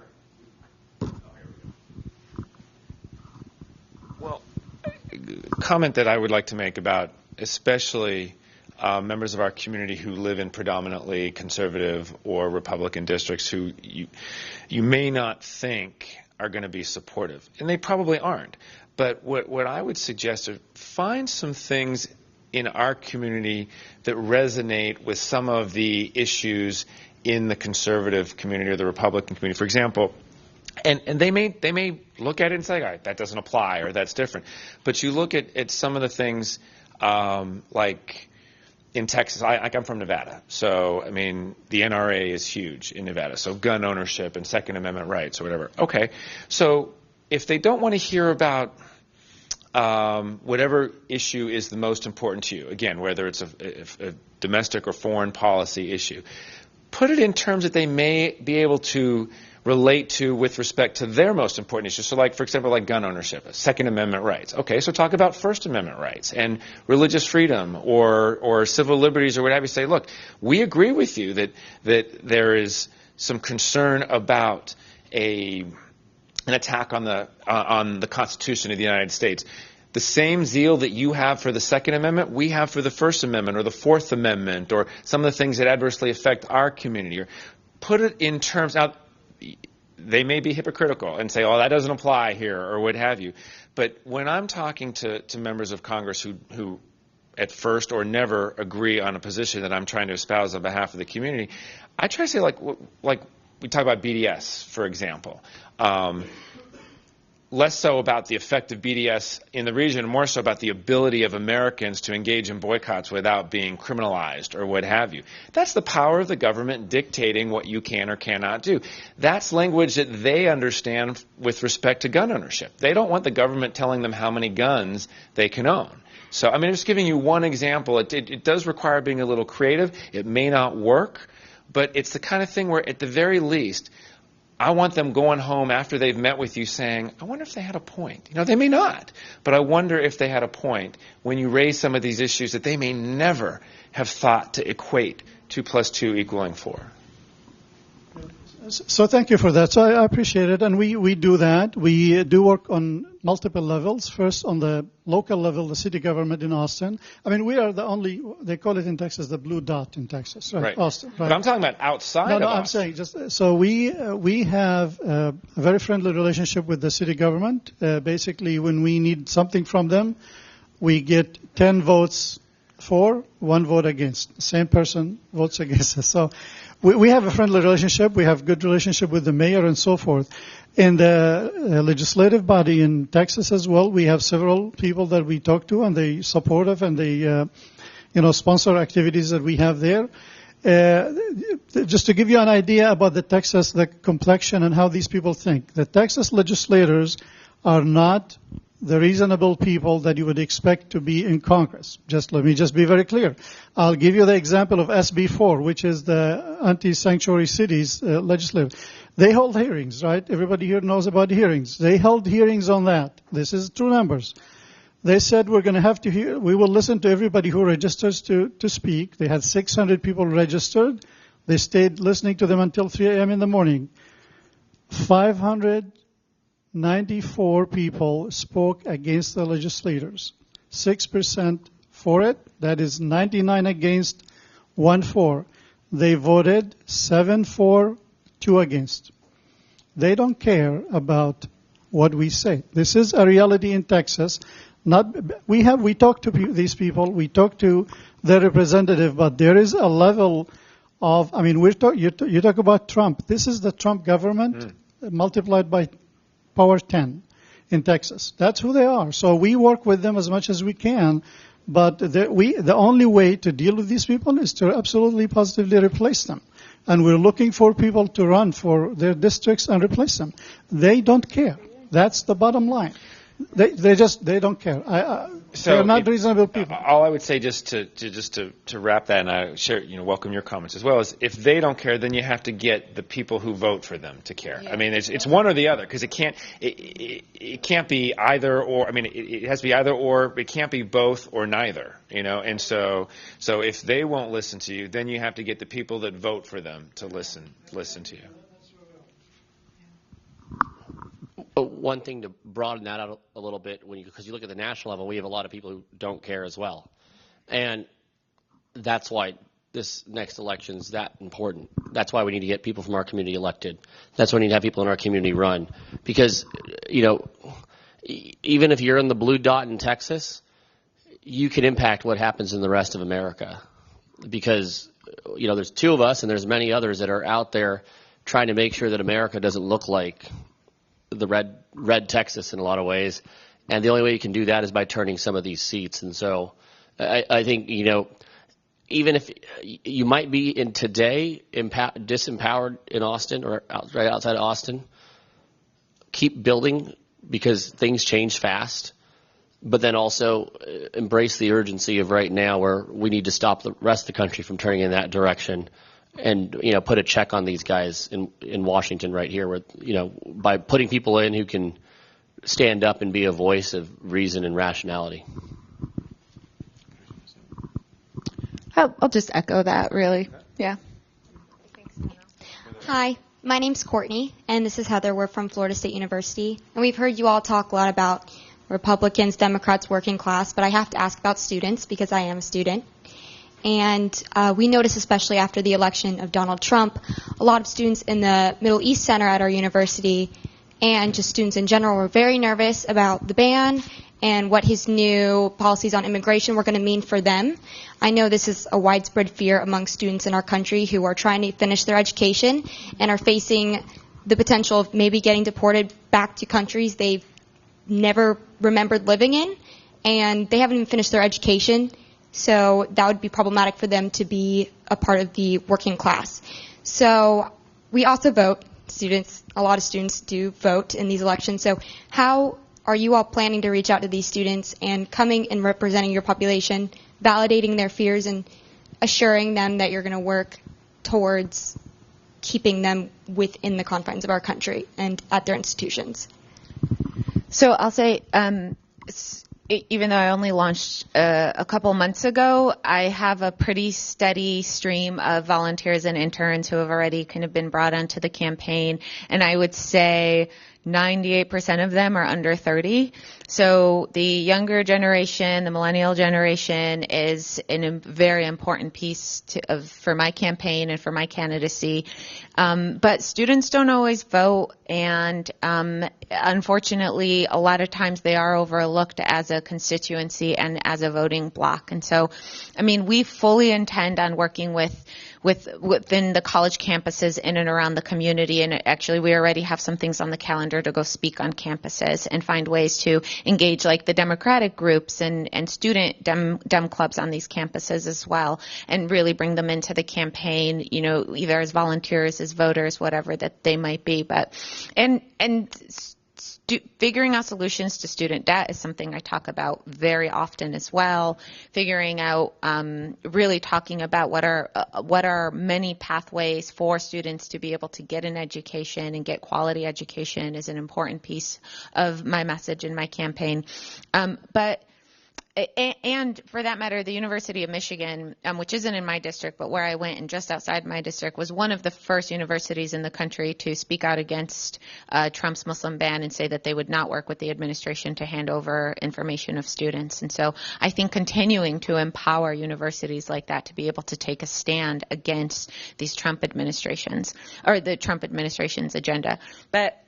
Comment that I would like to make about especially members of our community who live in predominantly conservative or Republican districts who you may not think are going to be supportive, and they probably aren't. But what I would suggest is find some things in our community that resonate with some of the issues in the conservative community or the Republican community. For example, And they may look at it and say, all right, that doesn't apply or that's different. But you look at some of the things like in Texas, I'm from Nevada, so I mean the NRA is huge in Nevada, so gun ownership and Second Amendment rights or whatever. Okay, so if they don't want to hear about whatever issue is the most important to you, again, whether it's a domestic or foreign policy issue, put it in terms that they may be able to relate to with respect to their most important issues. So like, for example, like gun ownership, Second Amendment rights. Okay, so talk about First Amendment rights and religious freedom or civil liberties or whatever. Say, look, we agree with you that there is some concern about an attack on the Constitution of the United States. The same zeal that you have for the Second Amendment, we have for the First Amendment or the Fourth Amendment or some of the things that adversely affect our community. Or put it in terms, now they may be hypocritical and say, oh, that doesn't apply here or what have you. But when I'm talking to members of Congress who at first or never agree on a position that I'm trying to espouse on behalf of the community, I try to say like we talk about BDS, for example. Less so about the effect of BDS in the region, more so about the ability of Americans to engage in boycotts without being criminalized or what have you. That's the power of the government dictating what you can or cannot do. That's language that they understand with respect to gun ownership. They don't want the government telling them how many guns they can own. So, I mean, I'm just giving you one example. It does require being a little creative. It may not work, but it's the kind of thing where, at the very least, I want them going home after they've met with you saying, I wonder if they had a point. You know, they may not, but I wonder if they had a point when you raise some of these issues that they may never have thought to equate 2 + 2 = 4. So thank you for that. So I appreciate it, and we do that. We do work on multiple levels. First, on the local level, the city government in Austin. I mean, we are the only, they call it in Texas, the blue dot in Texas, right? Austin, right? But I'm talking about outside of Austin. I'm saying just, so we have a very friendly relationship with the city government. Basically, when we need something from them, we get 10 votes for, 1 vote against. The same person votes against us. So we have a friendly relationship. We have good relationship with the mayor and so forth. In the legislative body in Texas as well, we have several people that we talk to, and they support us, and they, sponsor activities that we have there. Just to give you an idea about the complexion and how these people think. The Texas legislators are not the reasonable people that you would expect to be in Congress. Let me be very clear. I'll give you the example of SB 4, which is the anti-sanctuary cities legislative. They hold hearings, right? Everybody here knows about hearings. They held hearings on that. This is true numbers. They said we will listen to everybody who registers to speak. They had 600 people registered. They stayed listening to them until 3 a.m. in the morning. 594 people spoke against the legislators. 6% for it. That is 99 against, 1 for. They voted 7 for, 2 against. They don't care about what we say. This is a reality in Texas. We talk to these people. We talk to their representative, but there is a level of. I mean, you talk about Trump. This is the Trump government multiplied by power 10 in Texas. That's who they are. So we work with them as much as we can, but the only way to deal with these people is to absolutely positively replace them. And we're looking for people to run for their districts and replace them. They don't care. That's the bottom line. They don't care. They're not reasonable people. All I would say just to wrap that, and I share, welcome your comments as well, is if they don't care, then you have to get the people who vote for them to care. Yeah. I mean, it's one or the other, because it can't be either or. I mean, it has to be either or. It can't be both or neither. And so if they won't listen to you, then you have to get the people that vote for them to listen to you. One thing to broaden that out a little bit, because you look at the national level, we have a lot of people who don't care as well. And that's why this next election is that important. That's why we need to get people from our community elected. That's why we need to have people in our community run. Because, even if you're in the blue dot in Texas, you can impact what happens in the rest of America. Because, there's 2 of us and there's many others that are out there trying to make sure that America doesn't look like the red Texas in a lot of ways, and the only way you can do that is by turning some of these seats. And so I think, even if you might be in today disempowered in Austin or right outside of Austin, keep building because things change fast. But then also embrace the urgency of right now where we need to stop the rest of the country from turning in that direction and, put a check on these guys in Washington right here where, by putting people in who can stand up and be a voice of reason and rationality. I'll just echo that, really. Yeah. Hi, my name's Courtney, and this is Heather. We're from Florida State University. And we've heard you all talk a lot about Republicans, Democrats, working class, but I have to ask about students because I am a student. And we noticed, especially after the election of Donald Trump, a lot of students in the Middle East Center at our university and just students in general were very nervous about the ban and what his new policies on immigration were going to mean for them. I know this is a widespread fear among students in our country who are trying to finish their education and are facing the potential of maybe getting deported back to countries they've never remembered living in, and they haven't even finished their education, so that would be problematic for them to be a part of the working class. So we also vote. A lot of students do vote in these elections. So how are you all planning to reach out to these students and coming and representing your population, validating their fears and assuring them that you're going to work towards keeping them within the confines of our country and at their institutions? So I'll say, even though I only launched a couple months ago, I have a pretty steady stream of volunteers and interns who have already kind of been brought onto the campaign. And I would say 98% of them are under 30. So the younger generation, the millennial generation, is a very important piece for my campaign and for my candidacy. But students don't always vote, and unfortunately, a lot of times they are overlooked as a constituency and as a voting bloc. And so, we fully intend on working within the college campuses in and around the community, and actually we already have some things on the calendar to go speak on campuses and find ways to engage like the Democratic groups and student Dem clubs on these campuses as well, and really bring them into the campaign, either as volunteers, as voters, whatever that they might be. But figuring out solutions to student debt is something I talk about very often as well. Figuring out, really talking about what are many pathways for students to be able to get an education and get quality education is an important piece of my message in my campaign. And for that matter, the University of Michigan, which isn't in my district, but where I went and just outside my district, was one of the first universities in the country to speak out against Trump's Muslim ban and say that they would not work with the administration to hand over information of students. And so I think continuing to empower universities like that to be able to take a stand against these Trump administrations or the Trump administration's agenda. But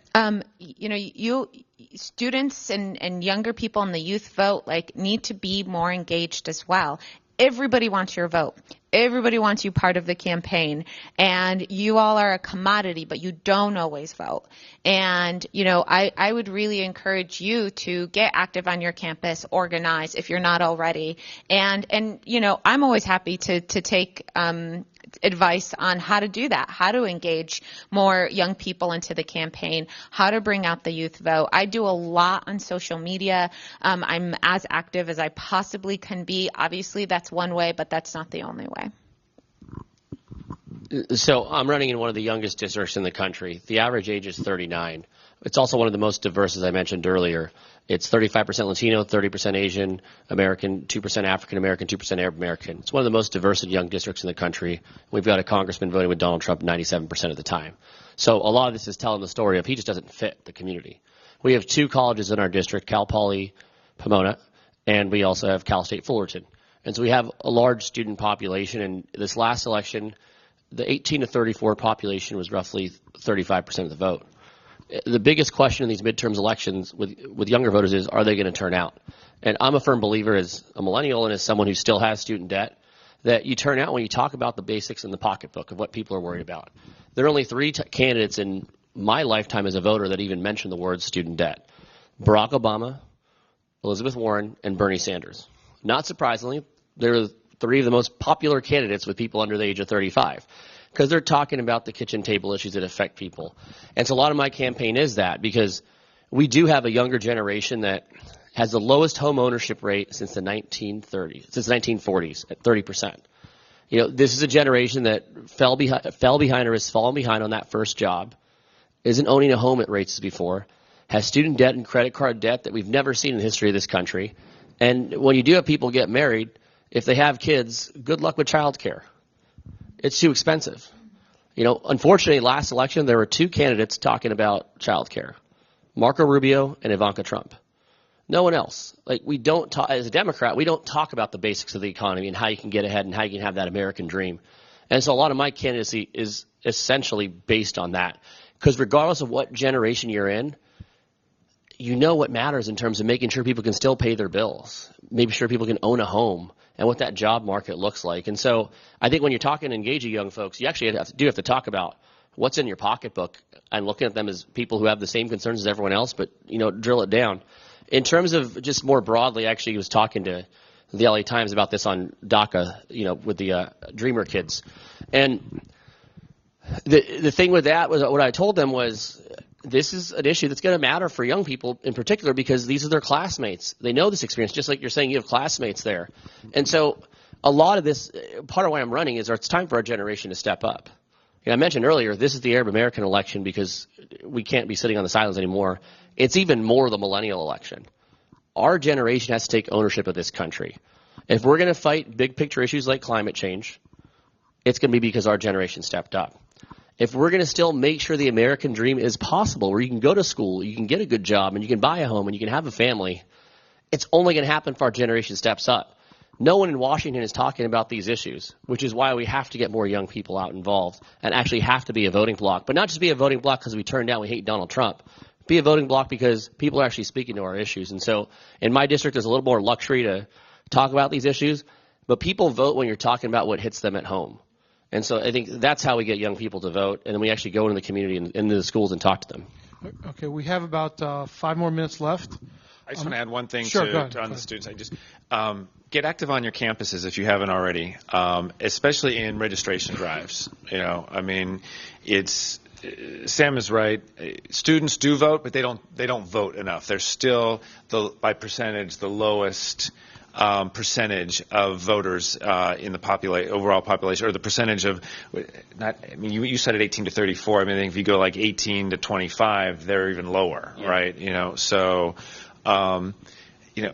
students and younger people in the youth vote need to be more engaged as well. Everybody wants your vote. Everybody wants you part of the campaign, and you all are a commodity, but you don't always vote. And, I would really encourage you to get active on your campus, organize if you're not already. And I'm always happy to take, advice on how to do that, how to engage more young people into the campaign, how to bring out the youth vote. I do a lot on social media. I'm as active as I possibly can be. Obviously, that's one way, but that's not the only way. So I'm running in one of the youngest districts in the country. The average age is 39. It's also one of the most diverse, as I mentioned earlier. It's 35% Latino, 30% Asian American, 2% African American, 2% Arab American. It's one of the most diverse and young districts in the country. We've got a congressman voting with Donald Trump 97% of the time. So a lot of this is telling the story of he just doesn't fit the community. We have two colleges in our district, Cal Poly Pomona, and we also have Cal State Fullerton. And so we have a large student population. And this last election, the 18 to 34 population was roughly 35% of the vote. The biggest question in these midterms elections with younger voters is, are they going to turn out? And I'm a firm believer as a millennial and as someone who still has student debt, that you turn out when you talk about the basics in the pocketbook of what people are worried about. There are only three candidates in my lifetime as a voter that even mentioned the word student debt. Barack Obama, Elizabeth Warren, and Bernie Sanders. Not surprisingly, they're three of the most popular candidates with people under the age of 35 because they're talking about the kitchen table issues that affect people. And so a lot of my campaign is that because we do have a younger generation that has the lowest home ownership rate since the 1940s at 30%. You know, this is a generation that fell behind or has fallen behind on that first job, isn't owning a home at rates before, has student debt and credit card debt that we've never seen in the history of this country. And when you do have people get married, if they have kids, good luck with child care. It's too expensive. You know, unfortunately, last election, there were two candidates talking about child care, Marco Rubio and Ivanka Trump. No one else. Like, we don't talk, as a Democrat, we don't talk about the basics of the economy and how you can get ahead and how you can have that American dream. And so a lot of my candidacy is essentially based on that. Because regardless of what generation you're in, you know what matters in terms of making sure people can still pay their bills, making sure people can own a home, and what that job market looks like. And so I think when you're talking to engaging young folks, you actually have to talk about what's in your pocketbook and looking at them as people who have the same concerns as everyone else, but, you know, drill it down. In terms of just more broadly, actually, I was talking to the LA Times about this on DACA, you know, with the Dreamer kids. And the thing with that was what I told them was this is an issue that's going to matter for young people in particular because these are their classmates. They know this experience, just like you're saying you have classmates there. And so a lot of this, part of why I'm running is it's time for our generation to step up. You know, I mentioned earlier, this is the Arab American election because we can't be sitting on the sidelines anymore. It's even more the millennial election. Our generation has to take ownership of this country. If we're going to fight big picture issues like climate change, it's going to be because our generation stepped up. If we're going to still make sure the American dream is possible, where you can go to school, you can get a good job, and you can buy a home, and you can have a family, it's only going to happen if our generation steps up. No one in Washington is talking about these issues, which is why we have to get more young people out involved and actually have to be a voting bloc. But not just be a voting bloc because we turned down, we hate Donald Trump. Be a voting bloc because people are actually speaking to our issues. And so in my district, there's a little more luxury to talk about these issues, but people vote when you're talking about what hits them at home. And so I think that's how we get young people to vote, and then we actually go into the community and into the schools and talk to them. Okay, we have about 5 more minutes left. I just want to add one thing on the students. I just get active on your campuses if you haven't already, especially in registration drives. You know, I mean, it's Sam is right. Students do vote, but they don't vote enough. They're still by percentage the lowest percentage of voters in the overall population, or the percentage of you said it 18 to 34. I mean, I think if you go like 18 to 25, they're even lower, right? You know, so you know,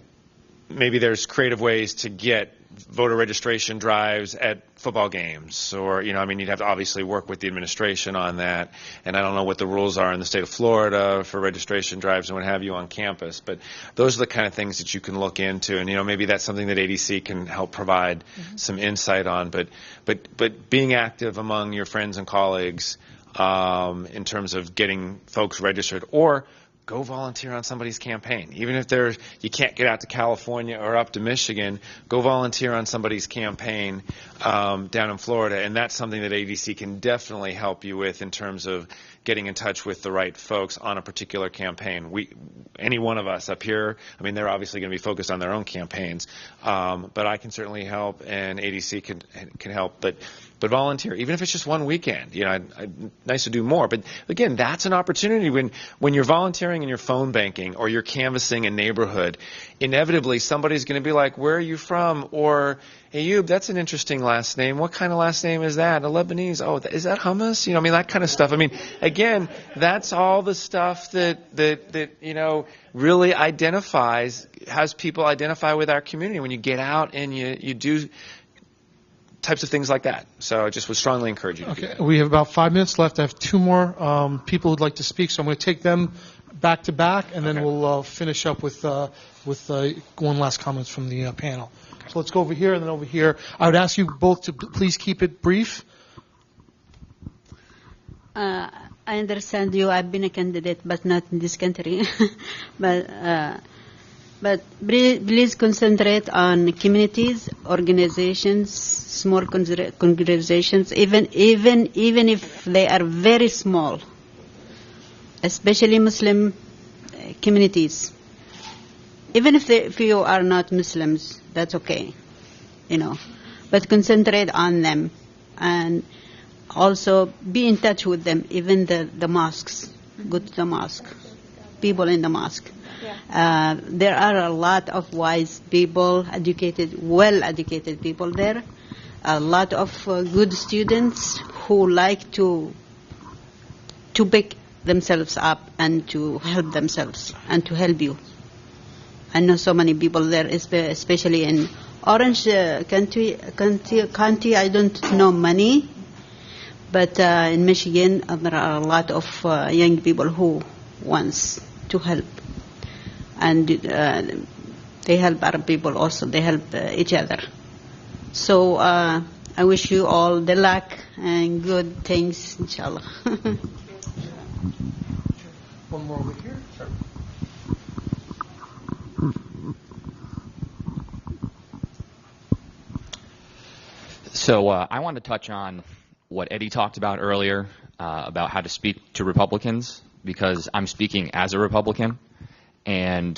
maybe there's creative ways to get voter registration drives at football games, or, you know, I mean, you'd have to obviously work with the administration on that, and I don't know what the rules are in the state of Florida for registration drives and what have you on campus, but those are the kind of things that you can look into, and, you know, maybe that's something that ADC can help provide some insight on, but being active among your friends and colleagues in terms of getting folks registered, or go volunteer on somebody's campaign. Even if you can't get out to California or up to Michigan, go volunteer on somebody's campaign down in Florida. And that's something that ADC can definitely help you with in terms of getting in touch with the right folks on a particular campaign. Any one of us up here, I mean, they're obviously going to be focused on their own campaigns, but I can certainly help, and ADC can help. But volunteer, even if it's just one weekend. You know, nice to do more. But again, that's an opportunity when you're volunteering and you're phone banking or you're canvassing a neighborhood. Inevitably, somebody's going to be like, "Where are you from?" Or, "Ayoob, that's an interesting last name. What kind of last name is that? A Lebanese? Oh, is that hummus?" You know, I mean, that kind of stuff. I mean, again, that's all the stuff that you know really has people identify with our community when you get out and you do types of things like that. So I just would strongly encourage you to do that. We have about 5 minutes left. I have 2 more people who'd like to speak, so I'm going to take them back to back, and then we'll finish up with one last comment from the panel. Okay. So let's go over here and then over here. I would ask you both to please keep it brief. I understand you. I've been a candidate, but not in this country. But please concentrate on communities, organizations, small congregations, even if they are very small. especially Muslim communities. Even if you are not Muslims, that's okay, but concentrate on them and also be in touch with them, even the mosques. Go to the mosque, people in the mosque. There are a lot of wise people, well-educated people there, a lot of good students who like to pick themselves up and to help themselves and to help you. I know so many people there, especially in Orange County. I don't know many, but in Michigan there are a lot of young people who wants to help, and they help Arab people also. They help each other. So I wish you all the luck and good things, inshallah. One more over here. Sure. So I want to touch on what Eddie talked about earlier about how to speak to Republicans, because I'm speaking as a Republican, and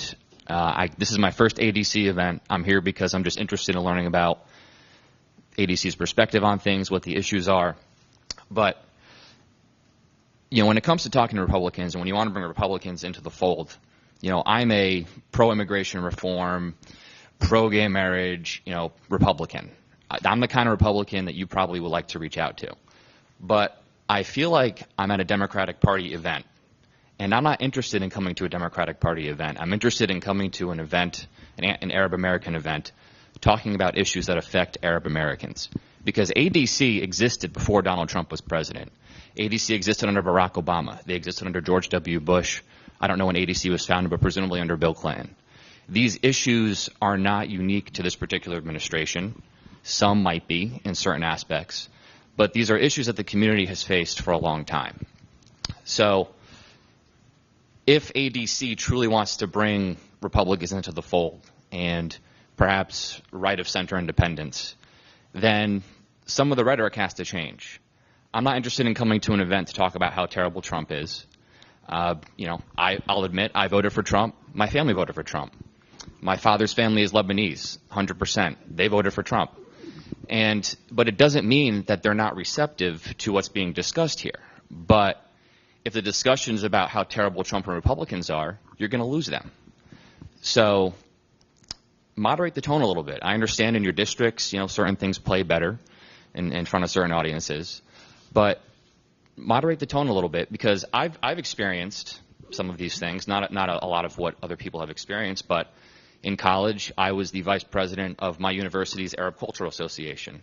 this is my first ADC event. I'm here because I'm just interested in learning about ADC's perspective on things, what the issues are. But when it comes to talking to Republicans and when you want to bring Republicans into the fold, I'm a pro-immigration reform, pro-gay marriage, Republican. I'm the kind of Republican that you probably would like to reach out to. But I feel like I'm at a Democratic Party event, and I'm not interested in coming to a Democratic Party event. I'm interested in coming to an event, an Arab American event, talking about issues that affect Arab Americans. Because ADC existed before Donald Trump was president. ADC existed under Barack Obama. They existed under George W. Bush. I don't know when ADC was founded, but presumably under Bill Clinton. These issues are not unique to this particular administration. Some might be in certain aspects, but these are issues that the community has faced for a long time. So if ADC truly wants to bring Republicans into the fold and perhaps right of center independence, then some of the rhetoric has to change. I'm not interested in coming to an event to talk about how terrible Trump is. I'll admit I voted for Trump. My family voted for Trump. My father's family is Lebanese, 100%. They voted for Trump. But it doesn't mean that they're not receptive to what's being discussed here. But if the discussion is about how terrible Trump and Republicans are, you're going to lose them. So moderate the tone a little bit. I understand in your districts, certain things play better in front of certain audiences. But moderate the tone a little bit, because I've experienced some of these things, not a lot of what other people have experienced, but in college, I was the vice president of my university's Arab Cultural Association.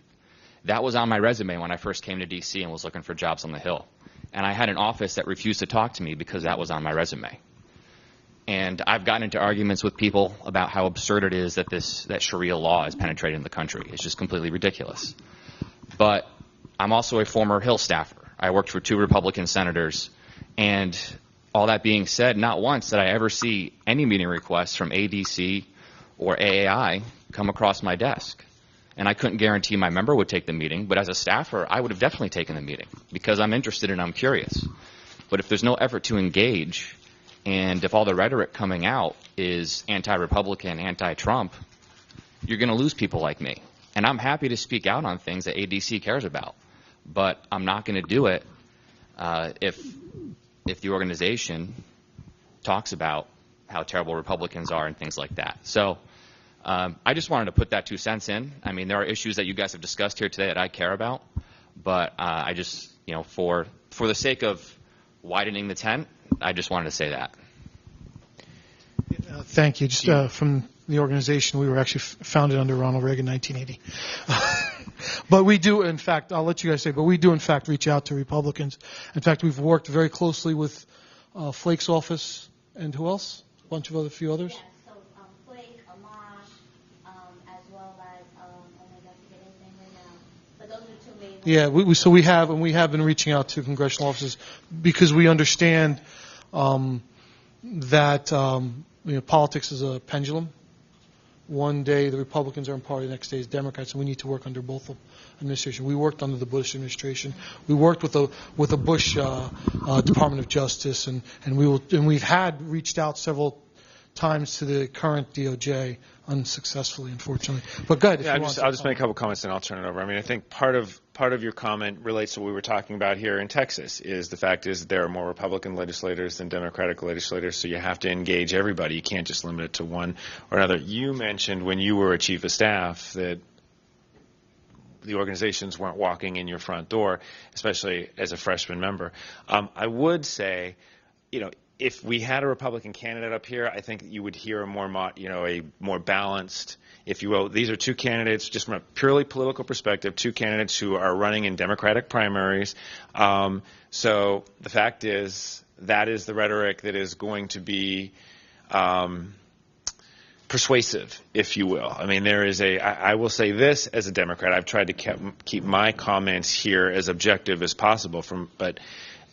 That was on my resume when I first came to D.C. and was looking for jobs on the Hill. And I had an office that refused to talk to me because that was on my resume. And I've gotten into arguments with people about how absurd it is that Sharia law is penetrating the country. It's just completely ridiculous. But I'm also a former Hill staffer. I worked for 2 Republican senators, and all that being said, not once did I ever see any meeting requests from ADC or AAI come across my desk. And I couldn't guarantee my member would take the meeting, but as a staffer, I would have definitely taken the meeting because I'm interested and I'm curious. But if there's no effort to engage, and if all the rhetoric coming out is anti-Republican, anti-Trump, you're going to lose people like me. And I'm happy to speak out on things that ADC cares about, but I'm not going to do it if the organization talks about how terrible Republicans are and things like that. So I just wanted to put that 2 cents in. I mean, there are issues that you guys have discussed here today that I care about, but I just, for the sake of widening the tent, I just wanted to say that. Thank you. Just from the organization, we were actually founded under Ronald Reagan, 1980. But we do, in fact, I'll let you guys say, but we do, in fact, reach out to Republicans. In fact, we've worked very closely with Flake's office and who else? A few others? Yeah, so Flake, Amash, as well as, oh my God, I forget his name right now. But those are 2 main ones. Yeah, we have been reaching out to congressional offices because we understand that politics is a pendulum. one day the Republicans are in power, the next day is Democrats, and we need to work under both administrations. We worked under the Bush administration. We worked with the Bush Department of Justice, and we've reached out several times to the current DOJ, unsuccessfully, unfortunately. But good. Yeah, I'll just make a couple comments and I'll turn it over. I mean, I think part of your comment relates to what we were talking about here in Texas. Is the fact is that there are more Republican legislators than Democratic legislators, so you have to engage everybody. You can't just limit it to one or another. You mentioned when you were a chief of staff that the organizations weren't walking in your front door, especially as a freshman member. I would say, if we had a Republican candidate up here, I think you would hear a more balanced, if you will. These are two candidates, just from a purely political perspective, two candidates who are running in Democratic primaries. So the fact is, that is the rhetoric that is going to be persuasive, if you will. I mean, I will say this as a Democrat. I've tried to keep my comments here as objective as possible, but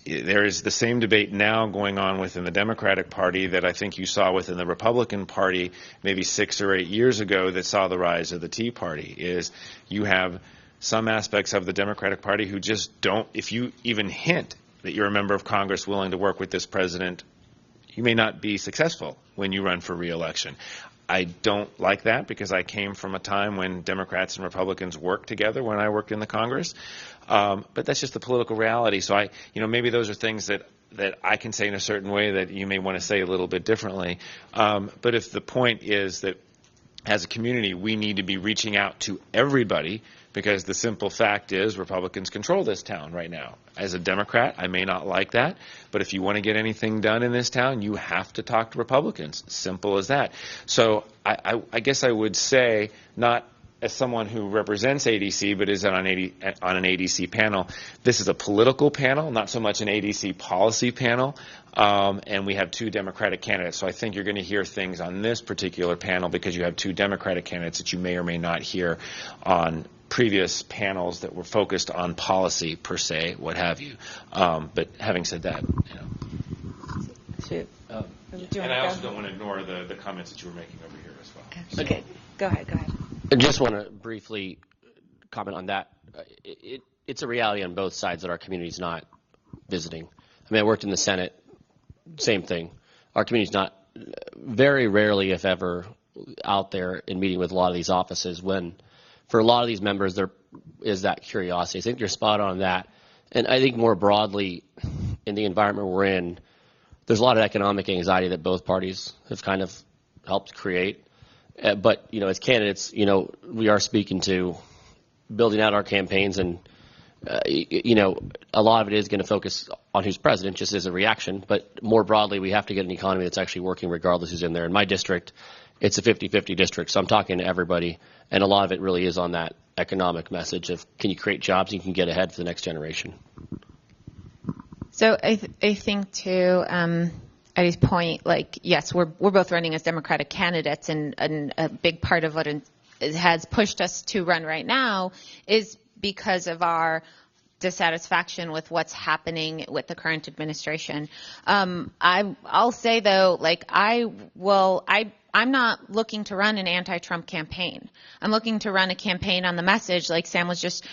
there is the same debate now going on within the Democratic Party that I think you saw within the Republican Party maybe 6 or 8 years ago that saw the rise of the Tea Party. Is you have some aspects of the Democratic Party who just don't, if you even hint that you're a member of Congress willing to work with this president, you may not be successful when you run for re-election. I don't like that because I came from a time when Democrats and Republicans worked together when I worked in the Congress. But that's just the political reality. So maybe those are things that I can say in a certain way that you may want to say a little bit differently. But if the point is that as a community, we need to be reaching out to everybody, because the simple fact is Republicans control this town right now. As a Democrat, I may not like that, but if you want to get anything done in this town, you have to talk to Republicans. Simple as that. So I guess I would say, not as someone who represents ADC, but is on an ADC panel, this is a political panel, not so much an ADC policy panel, and we have two Democratic candidates. So I think you're going to hear things on this particular panel because you have two Democratic candidates that you may or may not hear on previous panels that were focused on policy per se, what have you. But having said that, and I also don't want to ignore the comments that you were making over here as well. Okay, go ahead. I just want to briefly comment on that. It's a reality on both sides that our community's not visiting. I mean, I worked in the Senate, same thing. Our community's not, very rarely, if ever, out there in meeting with a lot of these offices, when for a lot of these members there is that curiosity. I think you're spot on that. And I think more broadly in the environment we're in, there's a lot of economic anxiety that both parties have kind of helped create. But, as candidates, we are speaking to building out our campaigns, and, a lot of it is going to focus on who's president, just as a reaction. But more broadly, we have to get an economy that's actually working regardless who's in there. In my district, it's a 50-50 district, so I'm talking to everybody, and a lot of it really is on that economic message of, can you create jobs and you can get ahead for the next generation? So I think to Eddie's point, yes, we're both running as Democratic candidates, and a big part of what has pushed us to run right now is because of our dissatisfaction with what's happening with the current administration. I'll say though, I'm not looking to run an anti-Trump campaign. I'm looking to run a campaign on the message, like Sam was just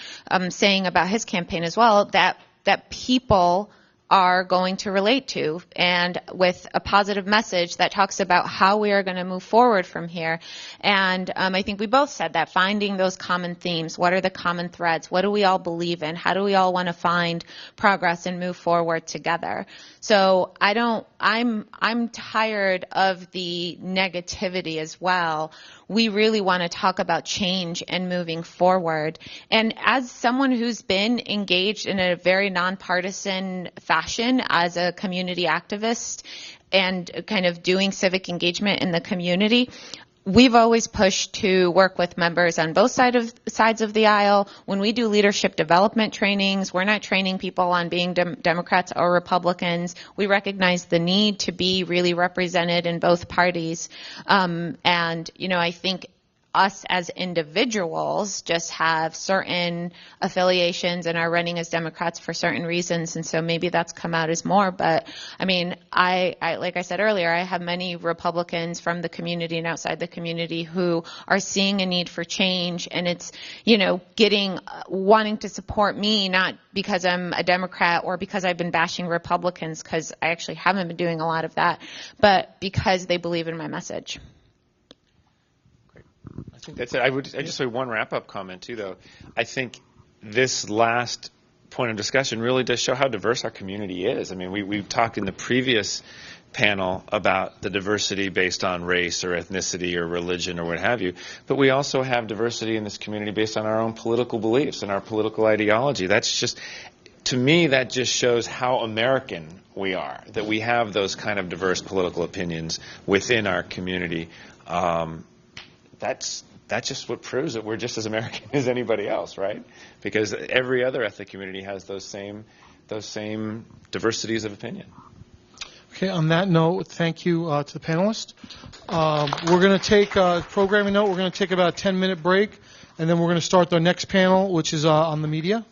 saying about his campaign as well, that people are going to relate to, and with a positive message that talks about how we are going to move forward from here. And I think we both said that, finding those common themes. What are the common threads? What do we all believe in? How do we all want to find progress and move forward together? So I'm tired of the negativity as well. We really want to talk about change and moving forward. And as someone who's been engaged in a very nonpartisan fashion as a community activist and kind of doing civic engagement in the community, we've always pushed to work with members on both sides of the aisle. When we do leadership development trainings, we're not training people on being Democrats or Republicans. We recognize the need to be really represented in both parties. And, I think us as individuals just have certain affiliations and are running as Democrats for certain reasons, and so maybe that's come out as more. But I mean, I like I said earlier, I have many Republicans from the community and outside the community who are seeing a need for change, and it's, you know, wanting to support me, not because I'm a Democrat or because I've been bashing Republicans, because I actually haven't been doing a lot of that, but because they believe in my message. I think that's it. I just say one wrap-up comment, too, though. I think this last point of discussion really does show how diverse our community is. I mean, we've talked in the previous panel about the diversity based on race or ethnicity or religion or what have you, but we also have diversity in this community based on our own political beliefs and our political ideology. That's just, to me, that just shows how American we are, that we have those kind of diverse political opinions within our community. That's just what proves that we're just as American as anybody else, right? Because every other ethnic community has those same diversities of opinion. Okay, on that note, thank you to the panelists. We're going to take a programming note. We're going to take about a 10-minute break, and then we're going to start the next panel, which is on the media.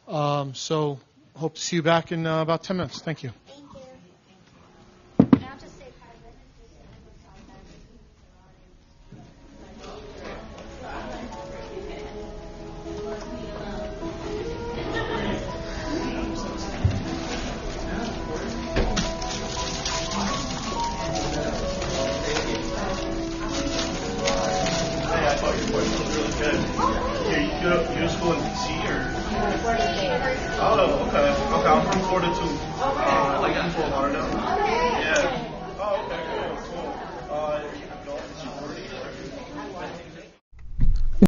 So hope to see you back in about 10 minutes. Thank you. You're school in D.C. or? Oh, okay. I'm from Florida too. Like in Fort Lauderdale.